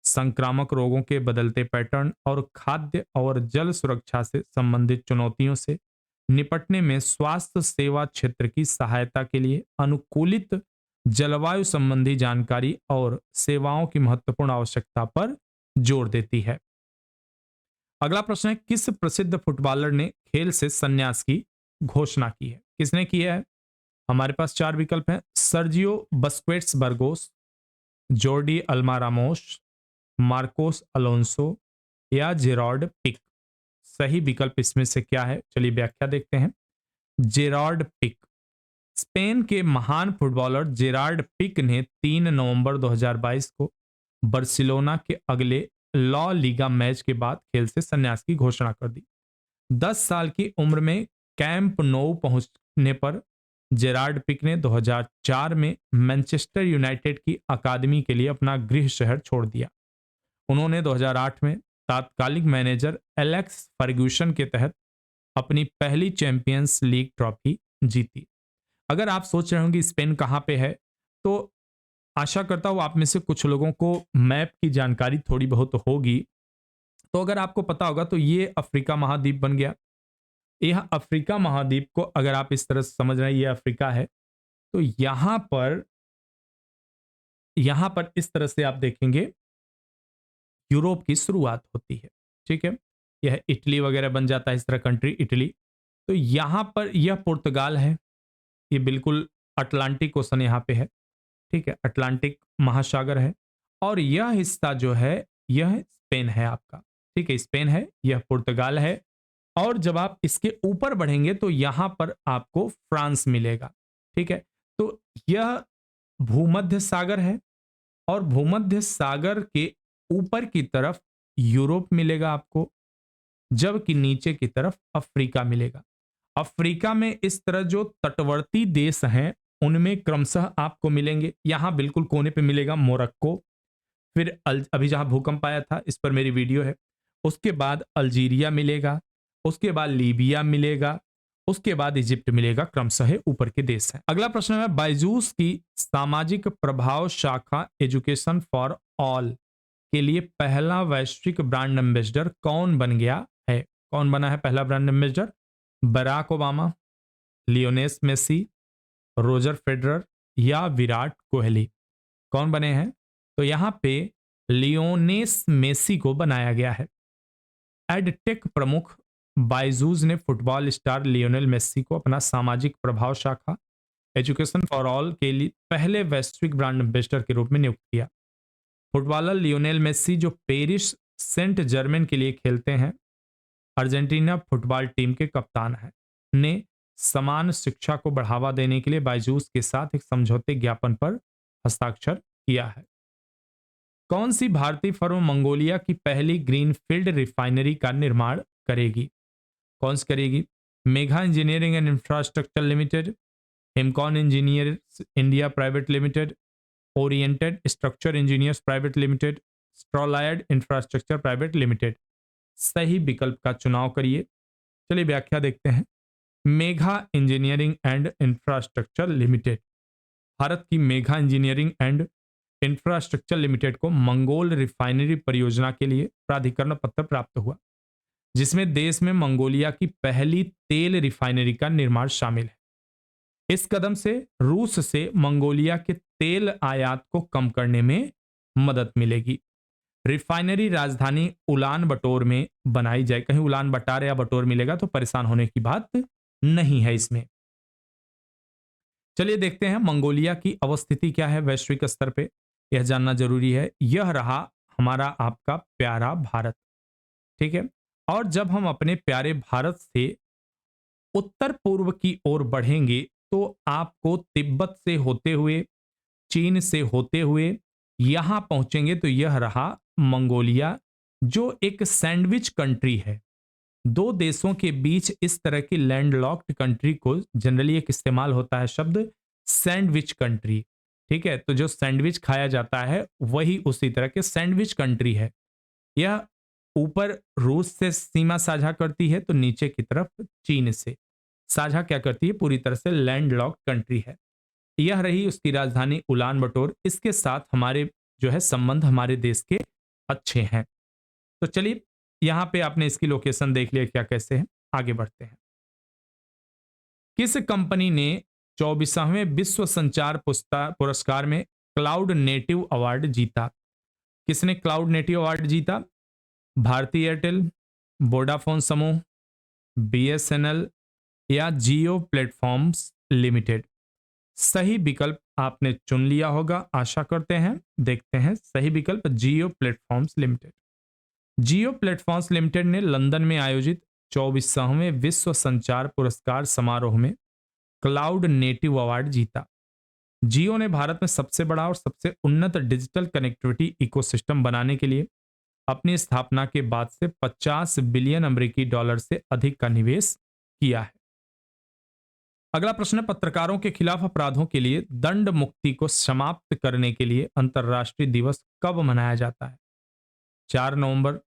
Speaker 1: संक्रामक रोगों के बदलते पैटर्न और खाद्य और जल सुरक्षा से संबंधित चुनौतियों से निपटने में स्वास्थ्य सेवा क्षेत्र की सहायता के लिए अनुकूलित जलवायु संबंधी जानकारी और सेवाओं की महत्वपूर्ण आवश्यकता पर जोर देती है। अगला प्रश्न है, किस प्रसिद्ध फुटबॉलर ने खेल से संन्यास की घोषणा की है? किसने की है? हमारे पास चार विकल्प हैं। Sergio Busquets Burgos, Jordi Alba Ramos, Marcos Alonso या जेरार्ड पिक। सही विकल्प इसमें से क्या है? चलिए व्याख्या देखते हैं। Gerard Pique. स्पेन के महान फुटबॉलर जेरार्ड पिक ने 3 नवंबर 2022 को बार्सिलोना के अगले लॉ लीगा मैच के बाद खेल से संन्यास की घोषणा कर दी। 10 साल की उम्र में कैंप नोउ पहुंचने पर जेरार्ड पिक ने 2004 में मैनचेस्टर यूनाइटेड की अकादमी के लिए अपना गृह शहर छोड़ दिया। उन्होंने 2008 में तात्कालिक मैनेजर एलेक्स फर्ग्यूसन के तहत अपनी पहली चैंपियंस लीग ट्रॉफी जीती। अगर आप सोच रहे होंगे स्पेन कहाँ पे है, तो आशा करता हूँ आप में से कुछ लोगों को मैप की जानकारी थोड़ी बहुत होगी। तो अगर आपको पता होगा तो ये अफ्रीका महाद्वीप बन गया। यह अफ्रीका महाद्वीप को अगर आप इस तरह से समझ रहे हैं ये अफ्रीका है, तो यहां पर इस तरह से आप देखेंगे यूरोप की शुरुआत होती है। ठीक है, यह इटली वगैरह बन जाता है इस तरह कंट्री इटली। तो यहां पर यह पुर्तगाल है। ये बिल्कुल अटलांटिक ओशन यहाँ पे है। ठीक है, अटलांटिक महासागर है। और यह हिस्सा जो है यह स्पेन है आपका। ठीक है, स्पेन है, यह पुर्तगाल है। और जब आप इसके ऊपर बढ़ेंगे तो यहां पर आपको फ्रांस मिलेगा। ठीक है, तो यह भूमध्य सागर है और भूमध्य सागर के ऊपर की तरफ यूरोप मिलेगा आपको, जबकि नीचे की तरफ अफ्रीका मिलेगा। अफ्रीका में इस तरह जो तटवर्ती देश हैं उनमें क्रमशः आपको मिलेंगे। यहां बिल्कुल कोने पे मिलेगा मोरक्को, फिर अभी जहां भूकंप आया था इस पर मेरी वीडियो है। उसके बाद अल्जीरिया मिलेगा, उसके बाद लीबिया मिलेगा, उसके बाद इजिप्ट मिलेगा। क्रमशः ऊपर के देश हैं। अगला प्रश्न है, बायजूस की सामाजिक प्रभाव शाखा एजुकेशन फॉर ऑल के लिए पहला वैश्विक ब्रांड एम्बेसडर कौन बन गया है? कौन बना है पहला brand ambassador? Barack Obama, Lionel Messi, Roger Federer या विराट कोहली? कौन बने हैं? तो यहां पे लियोनेस मेसी को बनाया गया है। एडटेक प्रमुख बायजूस ने फुटबॉल स्टार लियोनेल मेसी को अपना सामाजिक प्रभाव शाखा एजुकेशन फॉर ऑल के लिए पहले वैश्विक ब्रांड एम्बेसडर के रूप में नियुक्त किया। फुटबॉलर लियोनेल मेसी जो पेरिस सेंट जर्मेन के लिए खेलते हैं, अर्जेंटीना फुटबॉल टीम के कप्तान हैं, ने समान शिक्षा को बढ़ावा देने के लिए बायजूस के साथ एक समझौते ज्ञापन पर हस्ताक्षर किया है। कौन सी भारतीय फर्म मंगोलिया की पहली ग्रीनफील्ड रिफाइनरी का निर्माण करेगी? कौन सी करेगी? Megha engineering and infrastructure limited, Himcon engineers India private limited, oriented structure engineers private limited, स्ट्रॉलायड इंफ्रास्ट्रक्चर प्राइवेट लिमिटेड। सही विकल्प का चुनाव करिए। चलिए व्याख्या देखते हैं। Megha engineering and infrastructure limited, Bharat की Megha engineering and infrastructure limited को मंगोल रिफाइनरी परियोजना के लिए प्राधिकरण पत्र प्राप्त हुआ, जिसमें देश में मंगोलिया की पहली तेल रिफाइनरी का निर्माण शामिल है। इस कदम से रूस से मंगोलिया के तेल आयात को कम करने में मदद मिलेगी। रिफाइनरी राजधानी उलान बटोर में बनाई जाए। कहीं उलान बटार या बटोर मिलेगा तो परेशान होने की बात नहीं है इसमें। चलिए देखते हैं मंगोलिया की अवस्थिति क्या है वैश्विक स्तर पे, यह जानना जरूरी है। यह रहा हमारा आपका प्यारा भारत, ठीक है। और जब हम अपने प्यारे भारत से उत्तर पूर्व की ओर बढ़ेंगे तो आपको तिब्बत से होते हुए, चीन से होते हुए यहां पहुंचेंगे तो यह रहा मंगोलिया, जो एक सैंडविच कंट्री है। दो देशों के बीच इस तरह की लैंडलॉक्ड कंट्री को जनरली एक इस्तेमाल होता है शब्द सैंडविच कंट्री, ठीक है। तो जो सैंडविच खाया जाता है वही उसी तरह के सैंडविच कंट्री है। यह ऊपर रूस से सीमा साझा करती है तो नीचे की तरफ चीन से साझा क्या करती है, पूरी तरह से लैंडलॉक्ड कंट्री है। यह रही उसकी राजधानी उलान बटोर। इसके साथ हमारे जो है संबंध हमारे देश के अच्छे हैं। तो चलिए यहां पे आपने इसकी लोकेशन देख लिया क्या कैसे है, आगे बढ़ते हैं। किस कंपनी ने 24वें विश्व संचार पुरस्कार में क्लाउड नेटिव अवार्ड जीता? किसने क्लाउड नेटिव अवार्ड जीता? भारती एयरटेल, वोडाफोन समूह, बीएसएनएल या जियो प्लेटफॉर्म्स लिमिटेड? सही विकल्प आपने चुन लिया होगा, आशा करते हैं। देखते हैं सही विकल्प जियो प्लेटफॉर्म्स लिमिटेड। जियो प्लेटफॉर्म्स लिमिटेड ने लंदन में आयोजित 24वें विश्व संचार पुरस्कार समारोह में क्लाउड नेटिव अवार्ड जीता। जियो ने भारत में सबसे बड़ा और सबसे उन्नत डिजिटल कनेक्टिविटी इकोसिस्टम बनाने के लिए अपनी स्थापना के बाद से 50 बिलियन अमेरिकी डॉलर से अधिक का निवेश किया है। अगला प्रश्न है, पत्रकारों के खिलाफ अपराधों के लिए दंड मुक्ति को समाप्त करने के लिए अंतर्राष्ट्रीय दिवस कब मनाया जाता है? 4 नवंबर,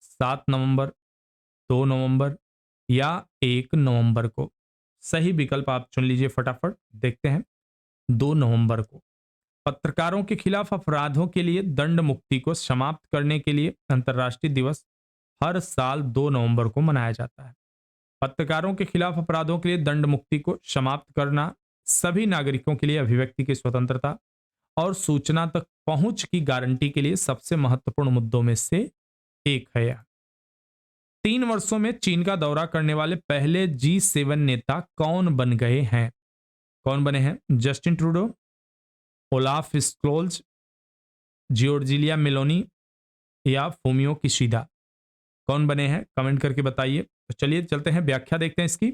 Speaker 1: 7 नवंबर, 2 नवंबर या 1 नवंबर को? सही विकल्प आप चुन लीजिए फटाफट। देखते हैं 2 नवंबर को। पत्रकारों के खिलाफ अपराधों के लिए दंड मुक्ति को समाप्त करने के लिए अंतर्राष्ट्रीय दिवस हर साल 2 नवंबर को मनाया जाता है। पत्रकारों के खिलाफ अपराधों के लिए दंड मुक्ति को समाप्त करना सभी नागरिकों के लिए अभिव्यक्ति की स्वतंत्रता और सूचना तक पहुंच की गारंटी के लिए सबसे महत्वपूर्ण मुद्दों में से एक है। यह 3 वर्षों में चीन का दौरा करने वाले पहले G7 नेता कौन बन गए हैं? कौन बने हैं? जस्टिन ट्रूडो, ओलाफ स्क्लोल्स, जियोर्जिलिया मेलोनी या फूमियो किशिदा? कौन बने हैं कमेंट करके बताइए। तो चलिए चलते हैं, व्याख्या देखते हैं इसकी।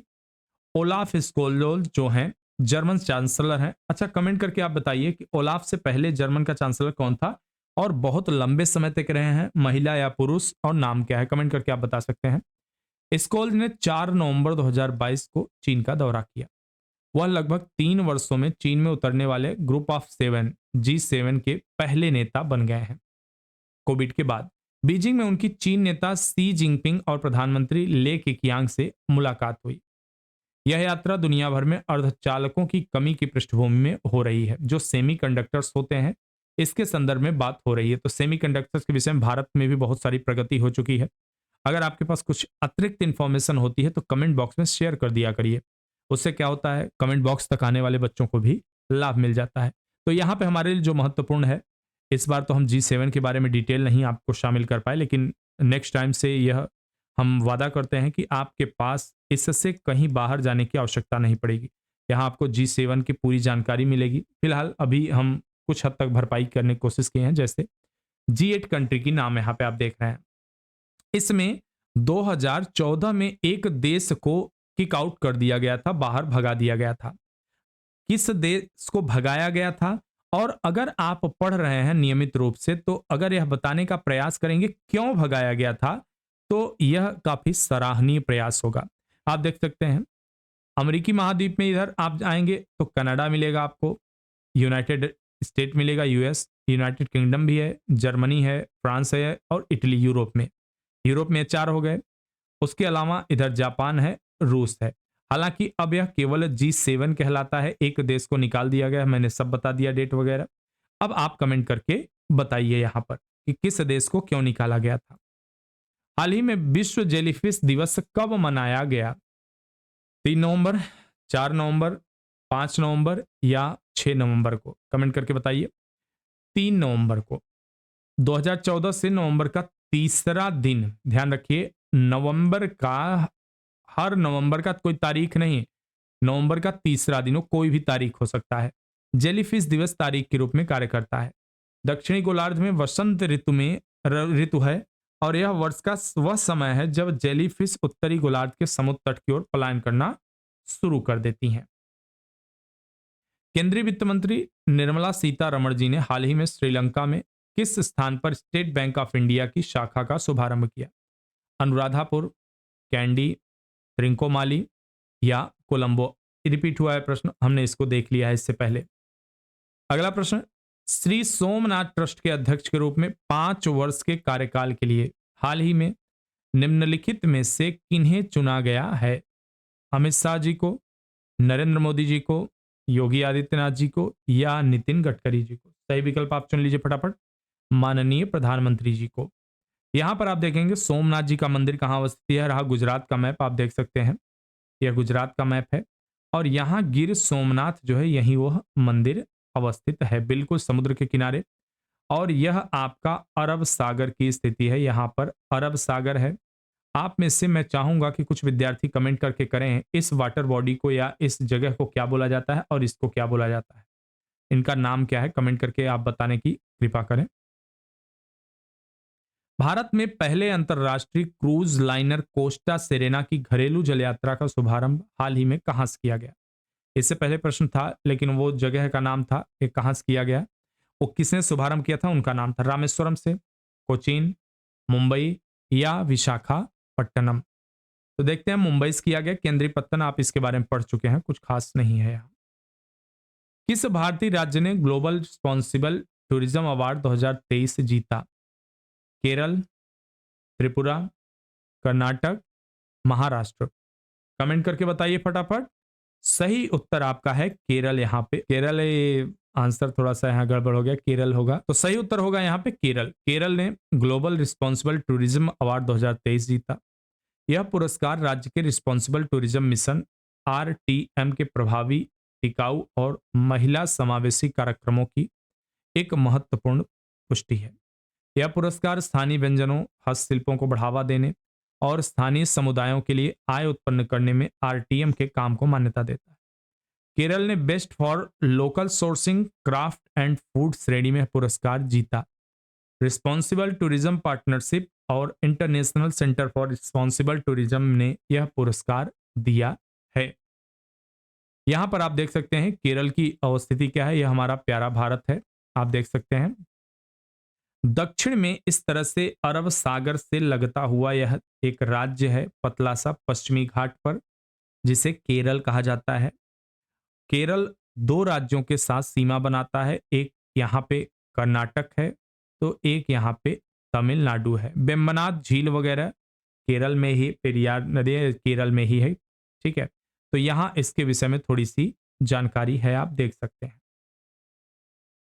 Speaker 1: ओलाफ स्कोलोज जो हैं जर्मन चांसलर हैं। अच्छा, कमेंट करके आप बताइए कि ओलाफ से पहले जर्मन का चांसलर कौन था और बहुत लंबे समय तक रहे हैं, महिला या पुरुष, और नाम क्या है? कमेंट करके आप बता सकते हैं। स्कोल्ज ने 4 नवंबर 2022 को चीन का दौरा किया। वह लगभग 3 वर्षों में चीन में उतरने वाले ग्रुप ऑफ 7 G7 के पहले नेता बन गए हैं। कोविड के बाद बीजिंग में उनकी चीन नेता सी जिनपिंग और प्रधानमंत्री ले केकियांग से मुलाकात हुई। यह यात्रा दुनिया भर में अर्धचालकों की कमी की पृष्ठभूमि में हो रही है, जो सेमीकंडक्टर्स होते हैं, इसके संदर्भ में बात हो रही है। तो सेमीकंडक्टर्स के विषय में भारत में भी बहुत सारी प्रगति हो चुकी है। अगर आपके पास कुछ अतिरिक्त इंफॉर्मेशन होती है तो कमेंट बॉक्स में शेयर कर दिया करिए। उससे क्या होता है, कमेंट बॉक्स तक आने वाले बच्चों को भी लाभ मिल जाता है। तो यहाँ पे हमारे लिए जो महत्वपूर्ण है, इस बार तो हम G7 के बारे में डिटेल नहीं आपको शामिल कर पाए, लेकिन नेक्स्ट टाइम से यह हम वादा करते हैं कि आपके पास इससे कहीं बाहर जाने की आवश्यकता नहीं पड़ेगी। यहाँ आपको G7 की पूरी जानकारी मिलेगी। फिलहाल अभी हम कुछ हद तक भरपाई करने की कोशिश किए हैं, जैसे G8 कंट्री की नाम यहाँ पे आप देख रहे हैं। इसमें 2014 में एक देश को किक आउट कर दिया गया था, बाहर भगा दिया गया था। किस देश को भगाया गया था? और अगर आप पढ़ रहे हैं नियमित रूप से, तो अगर यह बताने का प्रयास करेंगे क्यों भगाया गया था, तो यह काफी सराहनीय प्रयास होगा। आप देख सकते हैं अमेरिकी महाद्वीप में इधर आप आएंगे तो कनाडा मिलेगा आपको, यूनाइटेड स्टेट मिलेगा, यूएस, यूनाइटेड किंगडम भी है, जर्मनी है, फ्रांस है और इटली यूरोप में 4 हो गए। उसके अलावा इधर जापान है, रूस है। हालांकि अब यह केवल G7 कहलाता है, एक देश को निकाल दिया गया है। मैंने सब बता दिया, डेट वगैरह। अब आप कमेंट करके बताइए यहां पर कि किस देश को क्यों निकाला गया था। हाल ही में विश्व जेलीफिश दिवस कब मनाया गया? 3 नवंबर, 4 नवंबर, 5 नवंबर या 6 नवंबर को? कमेंट करके बताइए। 3 नवंबर को। 2014 से नवंबर का तीसरा दिन, ध्यान रखिए, नवंबर का, हर नवंबर का कोई तारीख नहीं, नवंबर का तीसरा दिन हो, कोई भी तारीख हो सकता है। जेलीफिश दिवस तारीख के रूप में कार्य करता है। दक्षिणी गोलार्ध में वसंत ऋतु में ऋतु है और यह वर्ष का वह समय है जब जेलीफिश उत्तरी गोलार्ध के समुद्र तट की ओर पलायन करना शुरू कर देती हैं। केंद्रीय वित्त मंत्री निर्मला सीतारमण जी ने हाल ही में श्रीलंका में किस स्थान पर स्टेट बैंक ऑफ इंडिया की शाखा का शुभारंभ किया? अनुराधापुर, कैंडी, त्रिंकोमाली या कोलंबो? रिपीट हुआ है प्रश्न, हमने इसको देख लिया है इससे पहले। अगला प्रश्न, श्री सोमनाथ ट्रस्ट के अध्यक्ष के रूप में 5 वर्ष के कार्यकाल के लिए हाल ही में निम्नलिखित में से किन्हें चुना गया है? अमित शाह जी को, नरेंद्र मोदी जी को, योगी आदित्यनाथ जी को या नितिन गडकरी जी को? सही विकल्प आप चुन लीजिए फटाफट। माननीय प्रधानमंत्री जी को। यहां पर आप देखेंगे सोमनाथ जी का मंदिर कहां अवस्थित है, रहा गुजरात का मैप आप देख सकते हैं, यह गुजरात का मैप है और यहाँ गिर सोमनाथ जो है यही वह मंदिर अवस्थित है, बिल्कुल समुद्र के किनारे। और यह आपका अरब सागर की स्थिति है, यहाँ पर अरब सागर है। आप में से मैं चाहूंगा कि कुछ विद्यार्थी कमेंट करके करें इस वाटर बॉडी को या इस जगह को क्या बोला जाता है और इसको क्या बोला जाता है, इनका नाम क्या है, कमेंट करके आप बताने की कृपा करें। भारत में पहले अंतरराष्ट्रीय क्रूज लाइनर कोस्टा सेरेना की घरेलू जल यात्रा का शुभारंभ हाल ही में कहां से किया गया? इससे पहले प्रश्न था लेकिन वो जगह का नाम था, ये कहां से किया गया, वो किसने शुभारंभ किया था, उनका नाम था रामेश्वरम से, कोचीन, मुंबई या विशाखापट्टनम? तो देखते हैं, मुंबई से किया गया। केंद्रीय पत्तन आप इसके बारे में पढ़ चुके हैं, कुछ खास नहीं है यहाँ। किस भारतीय राज्य ने ग्लोबल रिस्पॉन्सिबल टूरिज्म अवार्ड 2023 जीता? केरल, त्रिपुरा, कर्नाटक, महाराष्ट्र? कमेंट करके बताइए फटाफट। सही उत्तर आपका है केरल। यहाँ पे केरल, आंसर थोड़ा सा यहाँ गड़बड़ हो गया, केरल होगा, तो सही उत्तर होगा यहाँ पे केरल। केरल ने ग्लोबल रिस्पॉन्सिबल टूरिज्म अवार्ड 2023 जीता। यह पुरस्कार राज्य के रिस्पॉन्सिबल टूरिज्म मिशन आरटीएम के प्रभावी, टिकाऊ और महिला समावेशी कार्यक्रमों की एक महत्वपूर्ण पुष्टि है। यह पुरस्कार स्थानीय व्यंजनों, हस्तशिल्पों को बढ़ावा देने और स्थानीय समुदायों के लिए आय उत्पन्न करने में आरटीएम के काम को मान्यता देता है। केरल ने best for local sourcing, craft and food श्रेणी में पुरस्कार जीता। रिस्पॉन्सिबल टूरिज्म पार्टनरशिप और international centre for responsible tourism ने यह पुरस्कार दिया है। यहां पर आप देख सकते हैं केरल की अवस्थिति क्या है, यह हमारा प्यारा भारत है, आप देख सकते हैं। दक्षिण में इस तरह से अरब सागर से लगता हुआ यह एक राज्य है, पतला सा पश्चिमी घाट पर, जिसे केरल कहा जाता है। केरल 2 राज्यों के साथ सीमा बनाता है, एक यहाँ पे कर्नाटक है तो एक यहाँ पे तमिलनाडु है। बेम्बनाथ झील वगैरह केरल में ही, पेरियार नदी केरल में ही है, ठीक है। तो यहाँ इसके विषय में थोड़ी सी जानकारी है, आप देख सकते हैं।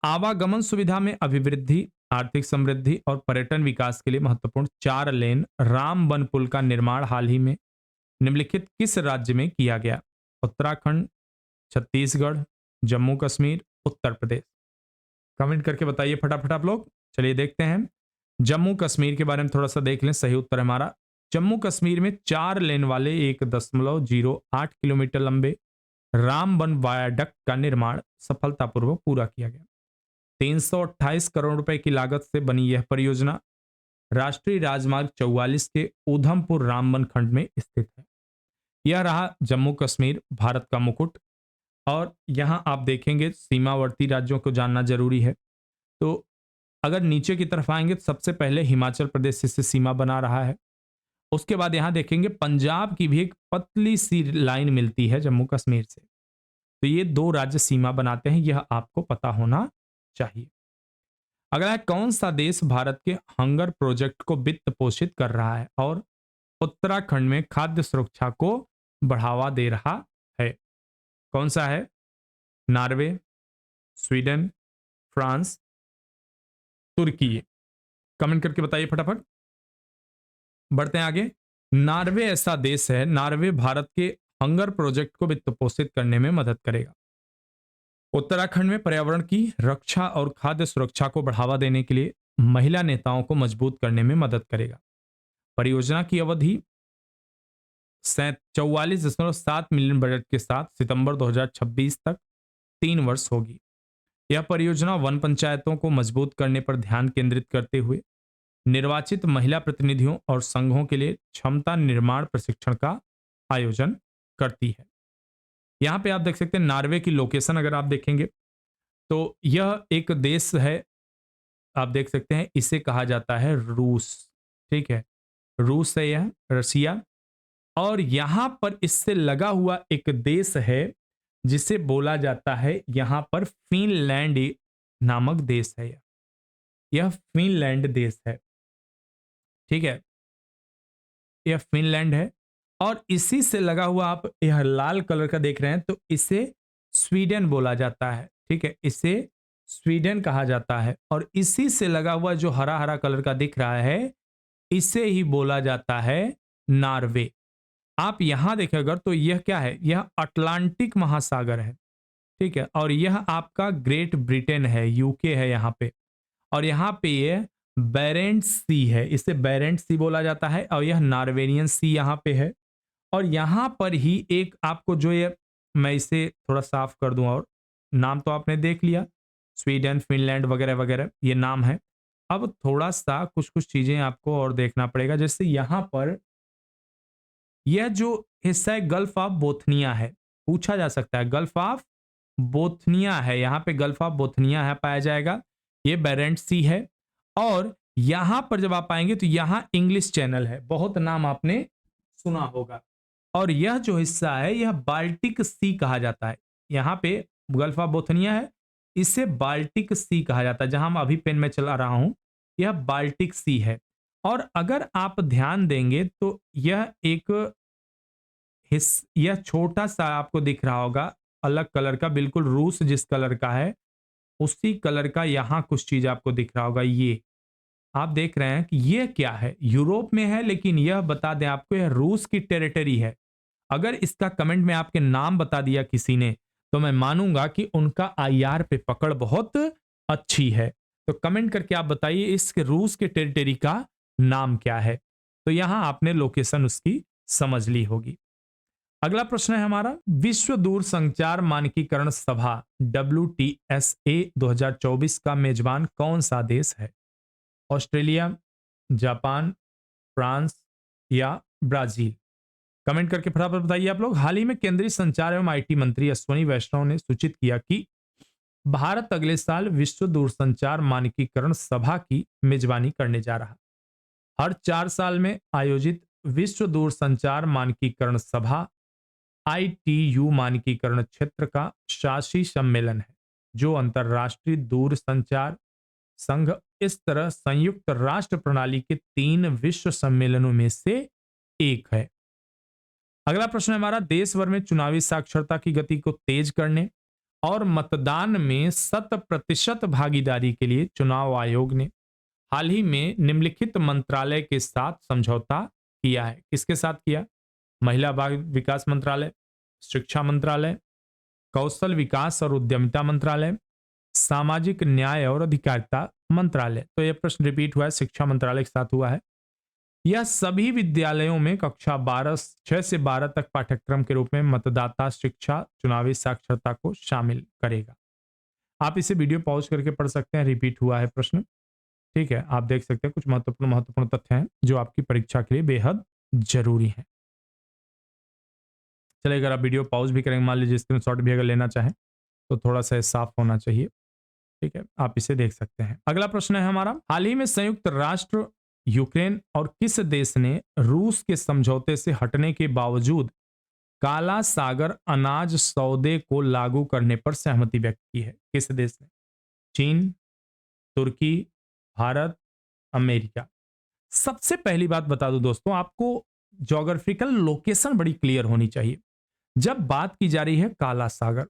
Speaker 1: आवागमन सुविधा में अभिवृद्धि, आर्थिक समृद्धि और पर्यटन विकास के लिए महत्वपूर्ण 4 लेन रामबन पुल का निर्माण हाल ही में निम्नलिखित किस राज्य में किया गया? उत्तराखंड, छत्तीसगढ़, जम्मू कश्मीर, उत्तर प्रदेश? कमेंट करके बताइए फटाफट आप लोग। चलिए देखते हैं, जम्मू कश्मीर के बारे में थोड़ा सा देख लें। सही उत्तर है हमारा, जम्मू कश्मीर में 4 लेन वाले 1.08 किलोमीटर लंबे रामबन वायाडक्ट का निर्माण सफलतापूर्वक पूरा किया गया। 328 करोड़ रुपए की लागत से बनी यह परियोजना राष्ट्रीय राजमार्ग 44 के उधमपुर रामबन खंड में स्थित है। यह रहा जम्मू कश्मीर, भारत का मुकुट। और यहां आप देखेंगे सीमावर्ती राज्यों को जानना जरूरी है। तो अगर नीचे की तरफ आएंगे तो सबसे पहले हिमाचल प्रदेश से सीमा बना रहा है, उसके बाद यहां देखेंगे पंजाब की भी एक पतली सी लाइन मिलती है जम्मू कश्मीर से। तो ये 2 राज्य सीमा बनाते हैं, यह आपको पता होना चाहिए। अगला है, कौन सा देश भारत के हंगर प्रोजेक्ट को वित्त पोषित कर रहा है और उत्तराखंड में खाद्य सुरक्षा को बढ़ावा दे रहा है? कौन सा है? नॉर्वे, स्वीडन, फ्रांस, तुर्की? कमेंट करके बताइए फटाफट। बढ़ते हैं आगे। नॉर्वे ऐसा देश है, नॉर्वे भारत के हंगर प्रोजेक्ट को वित्त पोषित करने में मदद करेगा। उत्तराखंड में पर्यावरण की रक्षा और खाद्य सुरक्षा को बढ़ावा देने के लिए महिला नेताओं को मजबूत करने में मदद करेगा। परियोजना की अवधि 44.7 मिलियन बजट के साथ सितंबर 2026 तक 3 वर्ष होगी। यह परियोजना वन पंचायतों को मजबूत करने पर ध्यान केंद्रित करते हुए निर्वाचित महिला प्रतिनिधियों और संघों के लिए क्षमता निर्माण प्रशिक्षण का आयोजन करती है। यहां पे आप देख सकते हैं नॉर्वे की लोकेशन अगर आप देखेंगे तो यह एक देश है। आप देख सकते हैं इसे कहा जाता है रूस। ठीक है, रूस है यह, रसिया। और यहां पर इससे लगा हुआ एक देश है जिसे बोला जाता है यहां पर फिनलैंड नामक देश है। यह फिनलैंड देश है। ठीक है, यह फिनलैंड है। और इसी से लगा हुआ आप यह लाल कलर का देख रहे हैं तो इसे स्वीडन बोला जाता है। ठीक है, इसे स्वीडन कहा जाता है। और इसी से लगा हुआ जो हरा हरा कलर का दिख रहा है इसे ही बोला जाता है नॉर्वे। आप यहां देखें अगर तो यह क्या है, यह अटलांटिक महासागर है। ठीक है, और यह आपका ग्रेट ब्रिटेन है, यूके है यहां पे। और यहाँ पे ये बैरेंट्स सी है, इसे बैरेंट्स सी बोला जाता है। और यह नॉर्वेनियन सी यहाँ पे है। और यहाँ पर ही एक आपको जो ये, मैं इसे थोड़ा साफ कर दूं, और नाम तो आपने देख लिया, स्वीडन, फिनलैंड वगैरह वगैरह ये नाम है। अब थोड़ा सा कुछ कुछ चीजें आपको और देखना पड़ेगा। जैसे यहाँ पर यह जो हिस्सा है गल्फ ऑफ बोथनिया है, पूछा जा सकता है गल्फ ऑफ बोथनिया है, यहाँ पे गल्फ ऑफ बोथनिया है पाया जाएगा। ये बेरेंट सी है। और यहां पर जब आप आएंगे तो यहां इंग्लिश चैनल है, बहुत नाम आपने सुना होगा। और यह जो हिस्सा है यह बाल्टिक सी कहा जाता है। यहां पे गल्फ ऑफ बोथनिया है, इसे बाल्टिक सी कहा जाता है। जहां मैं अभी पेन में चला रहा हूं यह बाल्टिक सी है। और अगर आप ध्यान देंगे तो यह एक यह छोटा सा आपको दिख रहा होगा अलग कलर का, बिल्कुल रूस जिस कलर का है उसी कलर का यहां कुछ चीज आपको दिख रहा होगा। ये आप देख रहे हैं कि ये क्या है, यूरोप में है, लेकिन यह बता दें आपको यह रूस की टेरिटरी है। अगर इसका कमेंट में आपके नाम बता दिया किसी ने तो मैं मानूंगा कि उनका आईआर पे पकड़ बहुत अच्छी है। तो कमेंट करके आप बताइए इस रूस के टेरिटरी का नाम क्या है। तो यहां आपने लोकेशन उसकी समझ ली होगी। अगला प्रश्न है हमारा, विश्व दूरसंचार मानकीकरण सभा WTSA 2024 का मेजबान कौन सा देश है? ऑस्ट्रेलिया, जापान, फ्रांस या ब्राजील? कमेंट करके फटाफट बताइए आप लोग। हाल ही में केंद्रीय संचार एवं आईटी मंत्री अश्विनी वैष्णव ने सूचित किया कि भारत अगले साल विश्व दूरसंचार मानकीकरण सभा की मेजबानी करने जा रहा। हर 4 साल में आयोजित विश्व दूरसंचार मानकीकरण सभा ITU मानकीकरण क्षेत्र का शासी सम्मेलन है जो अंतरराष्ट्रीय दूरसंचार संघ, इस तरह संयुक्त राष्ट्र प्रणाली के 3 विश्व सम्मेलनों में से एक है। अगला प्रश्न है हमारा, देश भर में चुनावी साक्षरता की गति को तेज करने और मतदान में 100% भागीदारी के लिए चुनाव आयोग ने हाल ही में निम्नलिखित मंत्रालय के साथ समझौता किया है। किसके साथ किया? महिला बाल विकास मंत्रालय, शिक्षा मंत्रालय, कौशल विकास और उद्यमिता मंत्रालय, सामाजिक न्याय और अधिकारिता मंत्रालय। तो यह प्रश्न रिपीट हुआ है, शिक्षा मंत्रालय के साथ हुआ है। यह सभी विद्यालयों में कक्षा 6 से 12 तक पाठ्यक्रम के रूप में मतदाता शिक्षा चुनावी साक्षरता को शामिल करेगा। आप इसे वीडियो पॉज करके पढ़ सकते हैं, रिपीट हुआ है प्रश्न। ठीक है, आप देख सकते हैं कुछ महत्वपूर्ण तथ्य हैं जो आपकी परीक्षा के लिए बेहद जरूरी हैं। चलिए, अगर आप वीडियो पॉज भी करेंगे, मान लीजिए स्क्रीनशॉट भी अगर लेना चाहें तो थोड़ा सा साफ होना चाहिए। ठीक है, आप इसे देख सकते हैं। अगला प्रश्न है हमारा, हाल ही में संयुक्त राष्ट्र, यूक्रेन और किस देश ने रूस के समझौते से हटने के बावजूद काला सागर अनाज सौदे को लागू करने पर सहमति व्यक्त की है? किस देश ने? चीन, तुर्की, भारत, अमेरिका? सबसे पहली बात बता दूं दोस्तों, आपको ज्योग्राफिकल लोकेशन बड़ी क्लियर होनी चाहिए। जब बात की जा रही है काला सागर,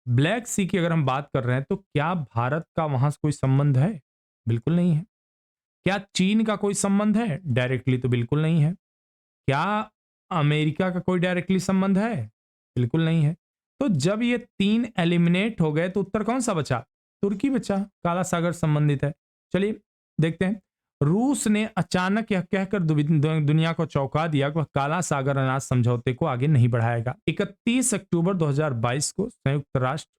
Speaker 1: ब्लैक सी की अगर हम बात कर रहे हैं तो क्या भारत का वहां से कोई संबंध है? बिल्कुल नहीं है। क्या चीन का कोई संबंध है डायरेक्टली? तो बिल्कुल नहीं है। क्या अमेरिका का कोई डायरेक्टली संबंध है? बिल्कुल नहीं है। तो जब ये 3 एलिमिनेट हो गए तो उत्तर कौन सा बचा? तुर्की बचा, काला सागर संबंधित है। चलिए देखते हैं। रूस ने अचानक यह कहकर दुनिया को चौंका दिया कि वह काला सागर अनाज समझौते को आगे नहीं बढ़ाएगा। 31 अक्टूबर 2022 को संयुक्त राष्ट्र,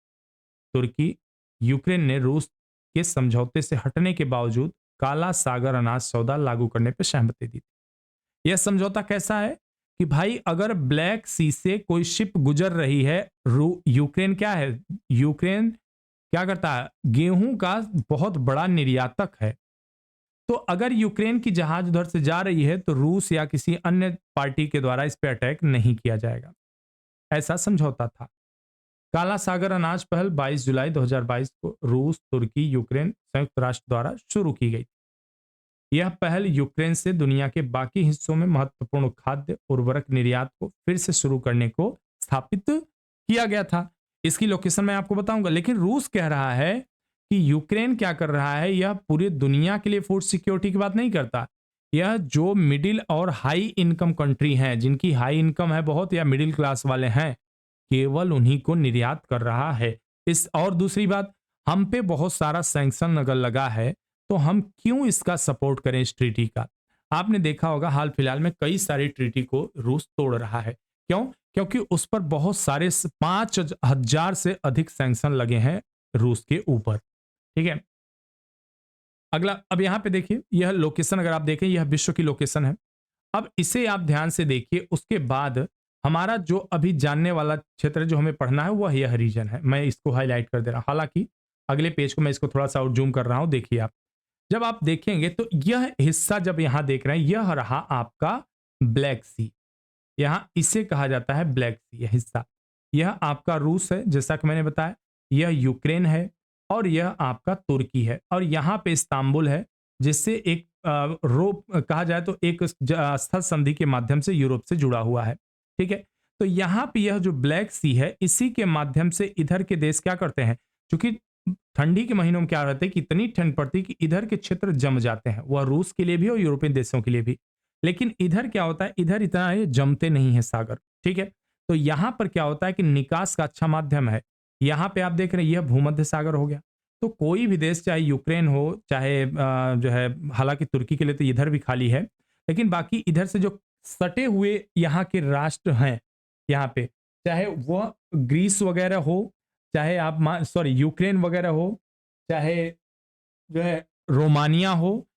Speaker 1: तुर्की, यूक्रेन ने रूस के समझौते से हटने के बावजूद काला सागर अनाज सौदा लागू करने पर सहमति दी। यह समझौता कैसा है कि भाई अगर ब्लैक सी से कोई शिप गुजर रही है, यूक्रेन क्या है, यूक्रेन क्या करता है, गेहूं का बहुत बड़ा निर्यातक है। तो अगर यूक्रेन की जहाज उधर से जा रही है तो रूस या किसी अन्य पार्टी के द्वारा इस पर अटैक नहीं किया जाएगा, ऐसा समझौता था। काला सागर अनाज पहल 22 जुलाई 2022 को रूस, तुर्की, यूक्रेन, संयुक्त राष्ट्र द्वारा शुरू की गई। यह पहल यूक्रेन से दुनिया के बाकी हिस्सों में महत्वपूर्ण खाद्य उर्वरक निर्यात को फिर से शुरू करने को स्थापित किया गया था। इसकी लोकेशन मैं आपको बताऊंगा, लेकिन रूस कह रहा है कि यूक्रेन क्या कर रहा है, यह पूरी दुनिया के लिए फूड सिक्योरिटी की बात नहीं करता। यह जो मिडिल और हाई इनकम कंट्री हैं, जिनकी हाई इनकम है बहुत या मिडिल क्लास वाले हैं, केवल उन्हीं को निर्यात कर रहा है। इस और दूसरी बात, हम पे बहुत सारा सैंक्शन अगर लगा है तो हम क्यों इसका सपोर्ट करें इस ट्रीटी का। आपने देखा होगा हाल फिलहाल में कई सारी ट्रीटी को रूस तोड़ रहा है। क्यों? क्योंकि उस पर बहुत सारे 5,000 से अधिक सैंक्शन लगे हैं रूस के ऊपर। ठीक है, अगला अब यहां पे देखिए, यह लोकेशन अगर आप देखें, यह विश्व की लोकेशन है। अब इसे आप ध्यान से देखिए, उसके बाद हमारा जो अभी जानने वाला क्षेत्र जो हमें पढ़ना है वह यह रीजन है। मैं इसको हाईलाइट कर दे रहा हूं, हालांकि अगले पेज को मैं इसको थोड़ा सा और जूम कर रहा हूं। देखिए आप जब आप देखेंगे तो यह हिस्सा जब यहां देख रहे हैं, यह रहा आपका ब्लैक सी। यहां इसे कहा जाता है ब्लैक सी, यह हिस्सा, यह आपका रूस है जैसा कि मैंने बताया, यह यूक्रेन है और यह आपका तुर्की है, और यहां पे इस्तांबुल है, जिससे एक रोप कहा जाए तो एक स्थल संधि के माध्यम से यूरोप से जुड़ा हुआ है। ठीक है, तो यहां पे यह जो ब्लैक सी है, इसी के माध्यम से इधर के देश क्या करते हैं, क्योंकि ठंडी के महीनों में क्या रहता है कि इतनी ठंड पड़ती है कि इधर के क्षेत्र जम जाते हैं, वह रूस के लिए भी और यूरोपियन देशों के लिए भी। लेकिन इधर क्या होता है, इधर इतना ये जमते नहीं है सागर। ठीक है, तो यहां पर क्या होता है कि निकास का अच्छा माध्यम है। यहां पे आप देख रहे हैं, यह भूमध्य सागर हो गया। तो कोई भी देश, चाहे यूक्रेन हो, चाहे जो है, हालांकि तुर्की के लिए तो इधर भी खाली है, लेकिन बाकी इधर से जो सटे हुए यहाँ के राष्ट्र हैं, यहाँ पे चाहे वह ग्रीस वगैरह हो, चाहे आप सॉरी यूक्रेन वगैरह हो, चाहे जो है रोमानिया हो,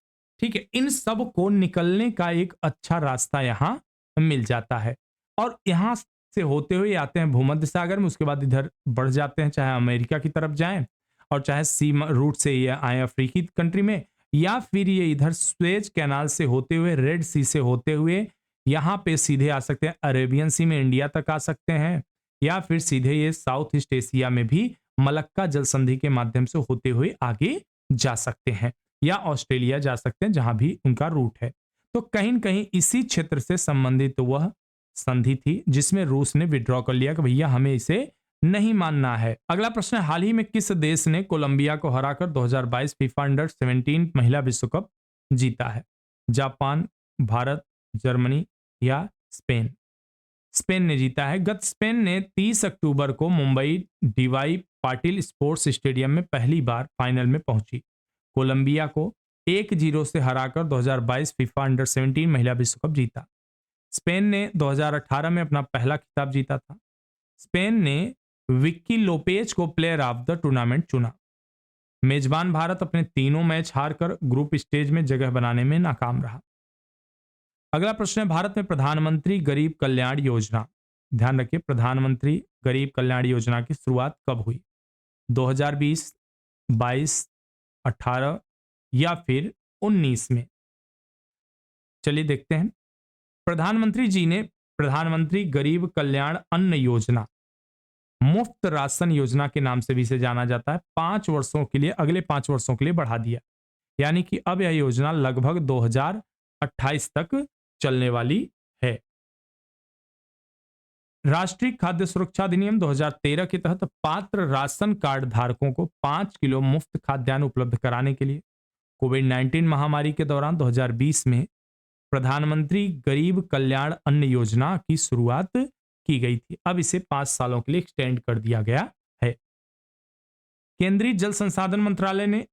Speaker 1: ठीक है, इन सब को निकलने का एक अच्छा रास्ता यहाँ मिल जाता है। और यहाँ से होते हुए आते हैं भूमध्य सागर में, उसके बाद इधर बढ़ जाते हैं, चाहे अमेरिका की तरफ जाएं और चाहे सी रूट से ये आए अफ्रीकी कंट्री में, या फिर ये इधर स्वेज कैनाल से होते हुए, रेड सी से होते हुए यहाँ पे सीधे आ सकते हैं, अरेबियन सी में इंडिया तक आ सकते हैं, या फिर सीधे ये साउथ ईस्ट एशिया में भी मलक्का जल संधि के माध्यम से होते हुए आगे जा सकते हैं, या ऑस्ट्रेलिया जा सकते हैं जहां भी उनका रूट है। तो कहीं न कहीं इसी क्षेत्र से संबंधित वह संधि थी जिसमें रूस ने विड्रॉ कर लिया कि भैया हमें इसे नहीं मानना है। अगला प्रश्न है, हाल ही में किस देश ने कोलंबिया को हराकर 2022 फीफा अंडर 17 महिला विश्व कप जीता है? जापान, भारत, जर्मनी या स्पेन? स्पेन ने जीता है। गत स्पेन ने 30 अक्टूबर को Mumbai DY Patil sports stadium में पहली बार फाइनल में पहुंची। कोलंबिया को 1-0 से हराकर 2022 फीफा अंडर 17 महिला विश्व कप जीता। स्पेन ने 2018 में अपना पहला खिताब जीता था। स्पेन ने विक्की लोपेज को प्लेयर ऑफ द टूर्नामेंट चुना। मेजबान भारत अपने तीनों मैच हारकर ग्रुप स्टेज में जगह बनाने में नाकाम रहा। अगला प्रश्न है, भारत में प्रधानमंत्री गरीब कल्याण योजना, ध्यान रखिए, प्रधानमंत्री गरीब कल्याण योजना की शुरुआत कब हुई? 2020, 22, 18 या फिर 19 में? चलिए देखते हैं। प्रधानमंत्री जी ने प्रधानमंत्री गरीब कल्याण अन्न योजना, मुफ्त राशन योजना के नाम से भी इसे जाना जाता है, 5 वर्षों के लिए, अगले 5 वर्षों के लिए बढ़ा दिया। यानी कि अब यह योजना लगभग 2028 तक चलने वाली है। राष्ट्रीय खाद्य सुरक्षा अधिनियम 2013 के तहत पात्र राशन कार्ड धारकों को 5 किलो मुफ्त खाद्यान्न उपलब्ध कराने के लिए कोविड-19 महामारी के दौरान 2020 में प्रधानमंत्री गरीब कल्याण अन्न योजना की शुरुआत की गई थी। अब इसे 5 सालों के लिए एक्सटेंड कर दिया गया है। केंद्रीय जल संसाधन मंत्रालय ने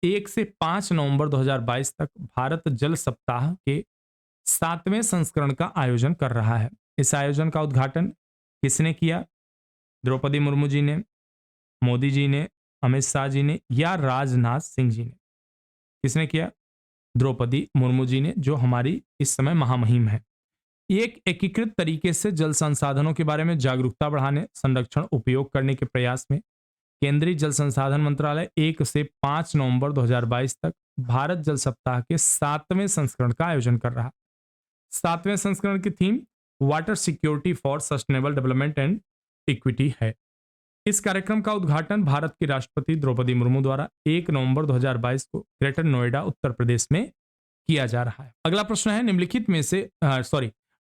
Speaker 1: 1 से 5 नवंबर 2022 तक भारत जल सप्ताह के 7वें संस्करण का आयोजन कर रहा है। इस आयोजन का उद्घाटन किसने किया? द्रौपदी मुर्मू जी ने, मोदी जी ने, अमित शाह जी ने या राजनाथ सिंह जी ने? किसने किया? द्रौपदी मुर्मू जी ने, जो हमारी इस समय महामहिम है। एक एकीकृत तरीके से जल संसाधनों के बारे में जागरूकता बढ़ाने, संरक्षण, उपयोग करने के प्रयास में केंद्रीय जल संसाधन मंत्रालय 1 से 5 नवंबर 2022 तक भारत जल सप्ताह के 7वें संस्करण का आयोजन कर रहा है। 7वें संस्करण की theme water security for sustainable development and equity है। इस कार्यक्रम का उद्घाटन भारत की राष्ट्रपति द्रौपदी मुर्मू द्वारा 1 नवंबर 2022 को ग्रेटर नोएडा, उत्तर प्रदेश में किया जा रहा है। अगला प्रश्न है, निम्नलिखित में से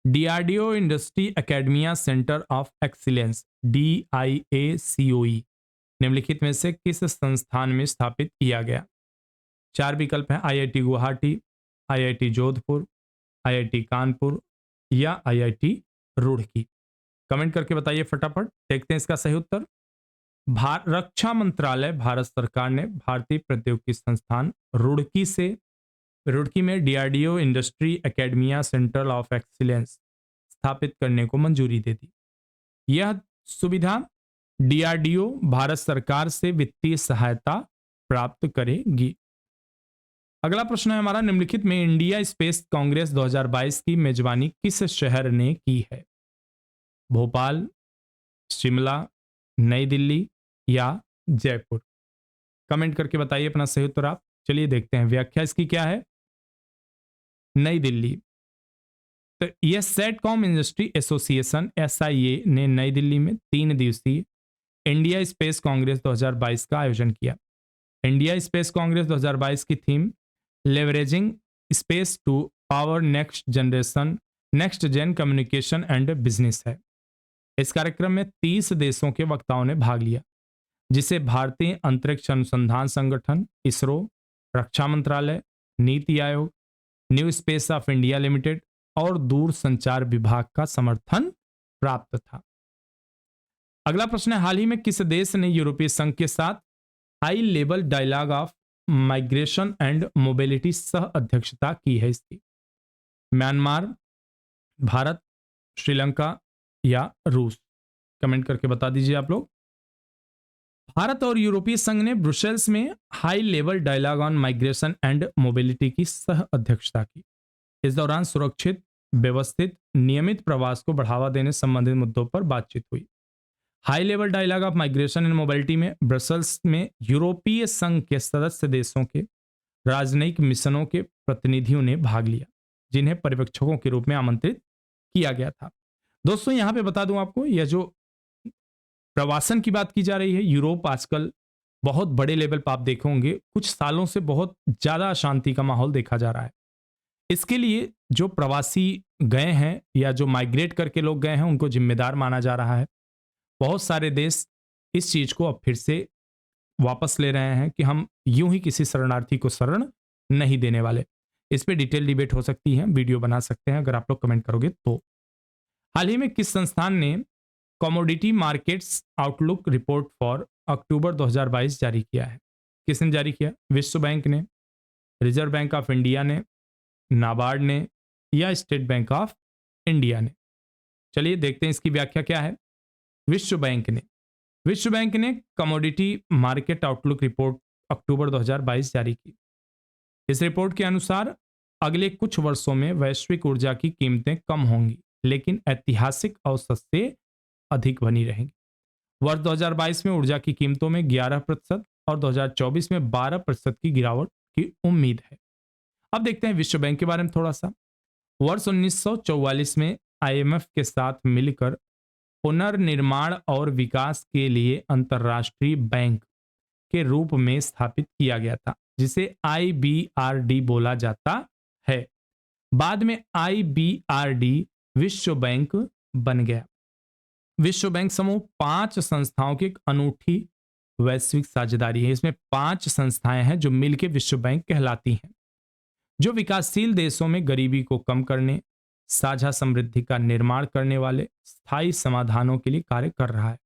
Speaker 1: DRDO industry academia centre of excellence DIACOE निम्नलिखित में से किस संस्थान में स्थापित किया गया? 4 विकल्प हैं, IIT Guwahati, IIT Jodhpur, IIT Kanpur या IIT रुड़की। कमेंट करके बताइए फटाफट। देखते हैं इसका सही उत्तर। रक्षा मंत्रालय भारत सरकार ने भारतीय प्रौद्योगिकी संस्थान रुड़की में DRDO industry academia centre of excellence स्थापित करने को मंजूरी दे दी। यह सुविधा डीआरडीओ भारत सरकार से वित्तीय सहायता प्राप्त करेगी। अगला प्रश्न है हमारा, निम्नलिखित में इंडिया स्पेस कांग्रेस 2022 की मेजबानी किस शहर ने की है? भोपाल, शिमला, नई दिल्ली या जयपुर? कमेंट करके बताइए अपना सही उत्तर आप। चलिए देखते हैं व्याख्या इसकी क्या है। नई दिल्ली, तो यह सेटकॉम इंडस्ट्री एसोसिएशन SIA ने नई दिल्ली में 3 दिवसीय इंडिया स्पेस कांग्रेस 2022 का आयोजन किया। इंडिया स्पेस कांग्रेस 2022 की theme leveraging space to power next gen communication and business है। इस कार्यक्रम में 30 देशों के वक्ताओं ने भाग लिया, जिसे भारतीय अंतरिक्ष अनुसंधान संगठन इसरो, रक्षा मंत्रालय, NITI Aayog, new space of India limited और दूर संचार विभाग का समर्थन प्राप्त था। अगला प्रश्न है, हाल ही में किस देश ने यूरोपीय संघ के साथ high level dialogue of migration and mobility सह अध्यक्षता की है इसकी? म्यांमार, भारत, श्रीलंका या रूस? कमेंट करके बता दीजिए आप लोग। भारत और यूरोपीय संघ ने ब्रुसेल्स में high level dialogue on migration and mobility की सह अध्यक्षता की। इस दौरान सुरक्षित, व्यवस्थित, नियमित प्रवास को बढ़ावा देने संबंधित मुद्दों पर बातचीत हुई। High level dialogue of migration and mobility में ब्रसल्स में यूरोपीय संघ के सदस्य देशों के राजनयिक मिशनों के प्रतिनिधियों ने भाग लिया, जिन्हें पर्यवेक्षकों के रूप में आमंत्रित किया गया था। दोस्तों यहां पे बता दूं आपको, यह जो प्रवासन की बात की जा रही है, यूरोप आजकल बहुत बड़े लेवल पर आप देखे होंगे कुछ सालों से बहुत ज्यादा अशांति का माहौल देखा जा रहा है। इसके लिए जो प्रवासी गए हैं या जो माइग्रेट करके लोग गए हैं उनको जिम्मेदार माना जा रहा है। बहुत सारे देश इस चीज को अब फिर से वापस ले रहे हैं कि हम यूं ही किसी शरणार्थी को शरण नहीं देने वाले। इस पे डिटेल डिबेट हो सकती है, वीडियो बना सकते हैं अगर आप लोग कमेंट करोगे तो। हाल ही में किस संस्थान ने commodity markets outlook report for October 2022 जारी किया है? किसने जारी किया? विश्व बैंक ने, रिजर्व बैंक ऑफ इंडिया ने, नाबार्ड ने या स्टेट बैंक ऑफ इंडिया ने? चलिए देखते हैं इसकी व्याख्या क्या है। विश्व बैंक ने कमोडिटी मार्केट आउटलुक रिपोर्ट अक्टूबर 2022 जारी की। इस रिपोर्ट के अनुसार अगले कुछ वर्षों में वैश्विक ऊर्जा की कीमतें कम होंगी, लेकिन ऐतिहासिक औसत से अधिक बनी रहेंगी। वर्ष 2022 में ऊर्जा की कीमतों में 11% और 2024 में 12% की गिरावट की उम्मीद है। अब देखते हैं विश्व बैंक के बारे में थोड़ा सा। वर्ष 1944 में IMF के साथ मिलकर पुनर्निर्माण और विकास के लिए अंतर्राष्ट्रीय बैंक के रूप में स्थापित किया गया था, जिसे IBRD बोला जाता है। बाद में IBRD विश्व बैंक बन गया। विश्व बैंक समूह 5 संस्थाओं की एक अनूठी वैश्विक साझेदारी है। इसमें 5 संस्थाएं हैं जो मिलकर विश्व बैंक कहलाती हैं, जो विकासशील देशों में गरीबी को कम करने, साझा समृद्धि का निर्माण करने वाले स्थायी समाधानों के लिए कार्य कर रहा है।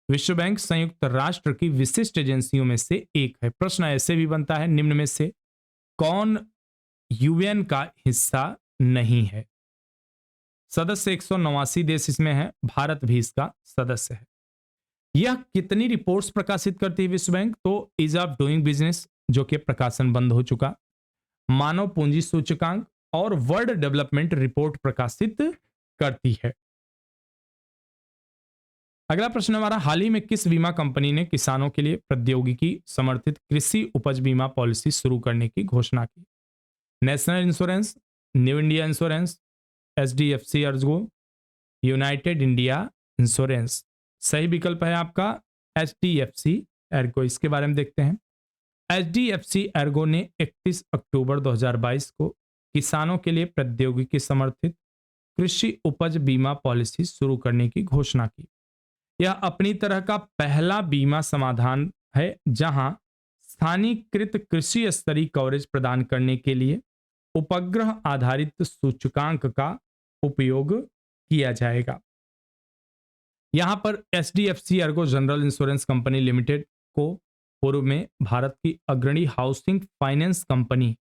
Speaker 1: विश्व बैंक संयुक्त राष्ट्र की विशिष्ट एजेंसियों में से एक है। प्रश्न ऐसे भी बनता है, निम्न में से कौन यूएन का हिस्सा नहीं है? सदस्य 189 देश इसमें है, भारत भी इसका सदस्य है। यह कितनी रिपोर्ट्स प्रकाशित करती है विश्व बैंक? तो इज ऑफ डूइंग बिजनेस, जो कि प्रकाशन बंद हो चुका, मानव पूंजी सूचकांक और वर्ल्ड डेवलपमेंट रिपोर्ट प्रकाशित करती है। अगला प्रश्न हमारा, हाल ही में किस बीमा कंपनी ने किसानों के लिए प्रौद्योगिकी समर्थित कृषि उपज बीमा पॉलिसी शुरू करने की घोषणा की? National insurance, new India insurance, HDFC Ergo, United India insurance. सही विकल्प है आपका एचडीएफसी एर्गो। इसके बारे में देखते हैं। एचडीएफसी एर्गो ने 31 अक्टूबर 2022 को किसानों के लिए प्रौद्योगिकी समर्थित कृषि उपज बीमा पॉलिसी शुरू करने की घोषणा की। यह अपनी तरह का पहला बीमा समाधान है जहां स्थानीयकृत कृषि स्तरीय कवरेज प्रदान करने के लिए उपग्रह आधारित सूचकांक का उपयोग किया जाएगा। यहां पर HDFC Ergo general insurance company limited को पूर्व में भारत की अग्रणी housing finance company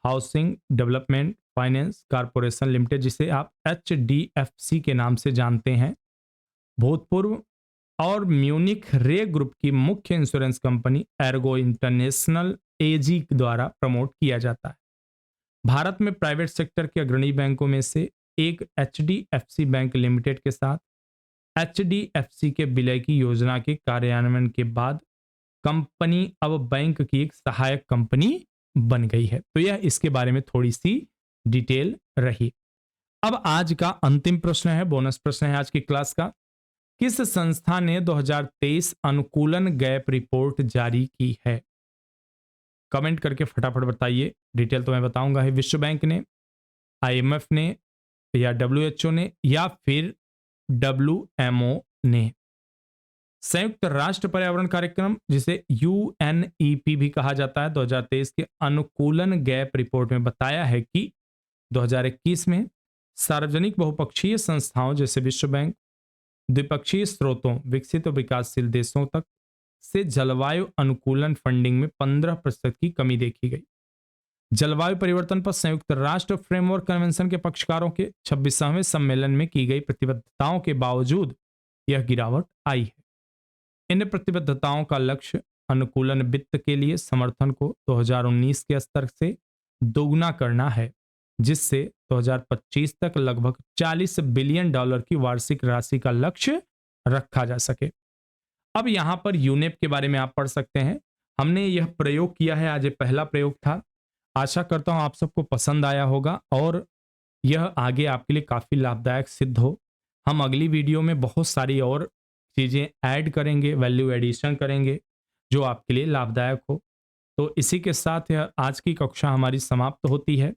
Speaker 1: housing development finance corporation limited, जिसे आप एचडीएफसी के नाम से जानते हैं, भूतपूर्व और म्यूनिख रे ग्रुप की मुख्य इंश्योरेंस कंपनी एर्गो इंटरनेशनल एजी द्वारा प्रमोट किया जाता है। भारत में प्राइवेट सेक्टर के अग्रणी बैंकों में से एक एचडीएफसी बैंक लिमिटेड के साथ एचडीएफसी के विलय की योजना के कार्यान्वयन के बाद कंपनी अब बैंक की एक सहायक कंपनी बन गई है। तो यह इसके बारे में थोड़ी सी डिटेल रही। अब आज का अंतिम प्रश्न है, बोनस प्रश्न है आज की क्लास का। किस संस्था ने 2023 अनुकूलन गैप रिपोर्ट जारी की है? कमेंट करके फटाफट बताइए। डिटेल तो मैं बताऊंगा है। विश्व बैंक ने, आईएमएफ ने, या डब्ल्यूएचओ ने, या फिर डब्ल्यूएमओ ने? संयुक्त राष्ट्र पर्यावरण कार्यक्रम, जिसे यूएनईपी भी कहा जाता है, 2023 के अनुकूलन गैप रिपोर्ट में बताया है कि 2021 में सार्वजनिक बहुपक्षीय संस्थाओं जैसे विश्व बैंक द्विपक्षीय स्रोतों विकसित और विकासशील देशों तक से जलवायु अनुकूलन फंडिंग में 15% की कमी देखी गई। जलवायु परिवर्तन पर संयुक्त राष्ट्र फ्रेमवर्क कन्वेंशन के पक्षकारों के 26वें सम्मेलन में की गई प्रतिबद्धताओं के बावजूद यह गिरावट आई है। इन प्रतिबद्धताओं का लक्ष्य अनुकूलन वित्त के लिए समर्थन को 2019 के स्तर से दोगुना करना है, जिससे 2025 तक लगभग $40 बिलियन की वार्षिक राशि का लक्ष्य रखा जा सके। अब यहां पर यूनेप के बारे में आप पढ़ सकते हैं। हमने यह प्रयोग किया है, आज ये पहला प्रयोग था। आशा करता हूं आप सबको पसंद आया होगा और यह आगे आपके लिए काफी लाभदायक सिद्ध हो। हम अगली वीडियो में बहुत सारी और चीजें ऐड करेंगे, वैल्यू एडिशन करेंगे जो आपके लिए लाभदायक हो। तो इसी के साथ यह आज की कक्षा हमारी समाप्त होती है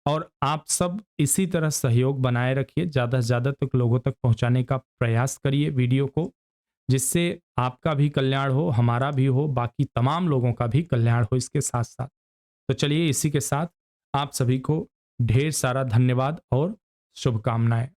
Speaker 1: और आप सब इसी तरह सहयोग बनाए रखिए, ज़्यादा से ज़्यादा तक लोगों तक पहुंचाने का प्रयास करिए वीडियो को, जिससे आपका भी कल्याण हो, हमारा भी हो, बाकी तमाम लोगों का भी कल्याण हो इसके साथ साथ। तो चलिए इसी के साथ आप सभी को ढेर सारा धन्यवाद और शुभकामनाएं।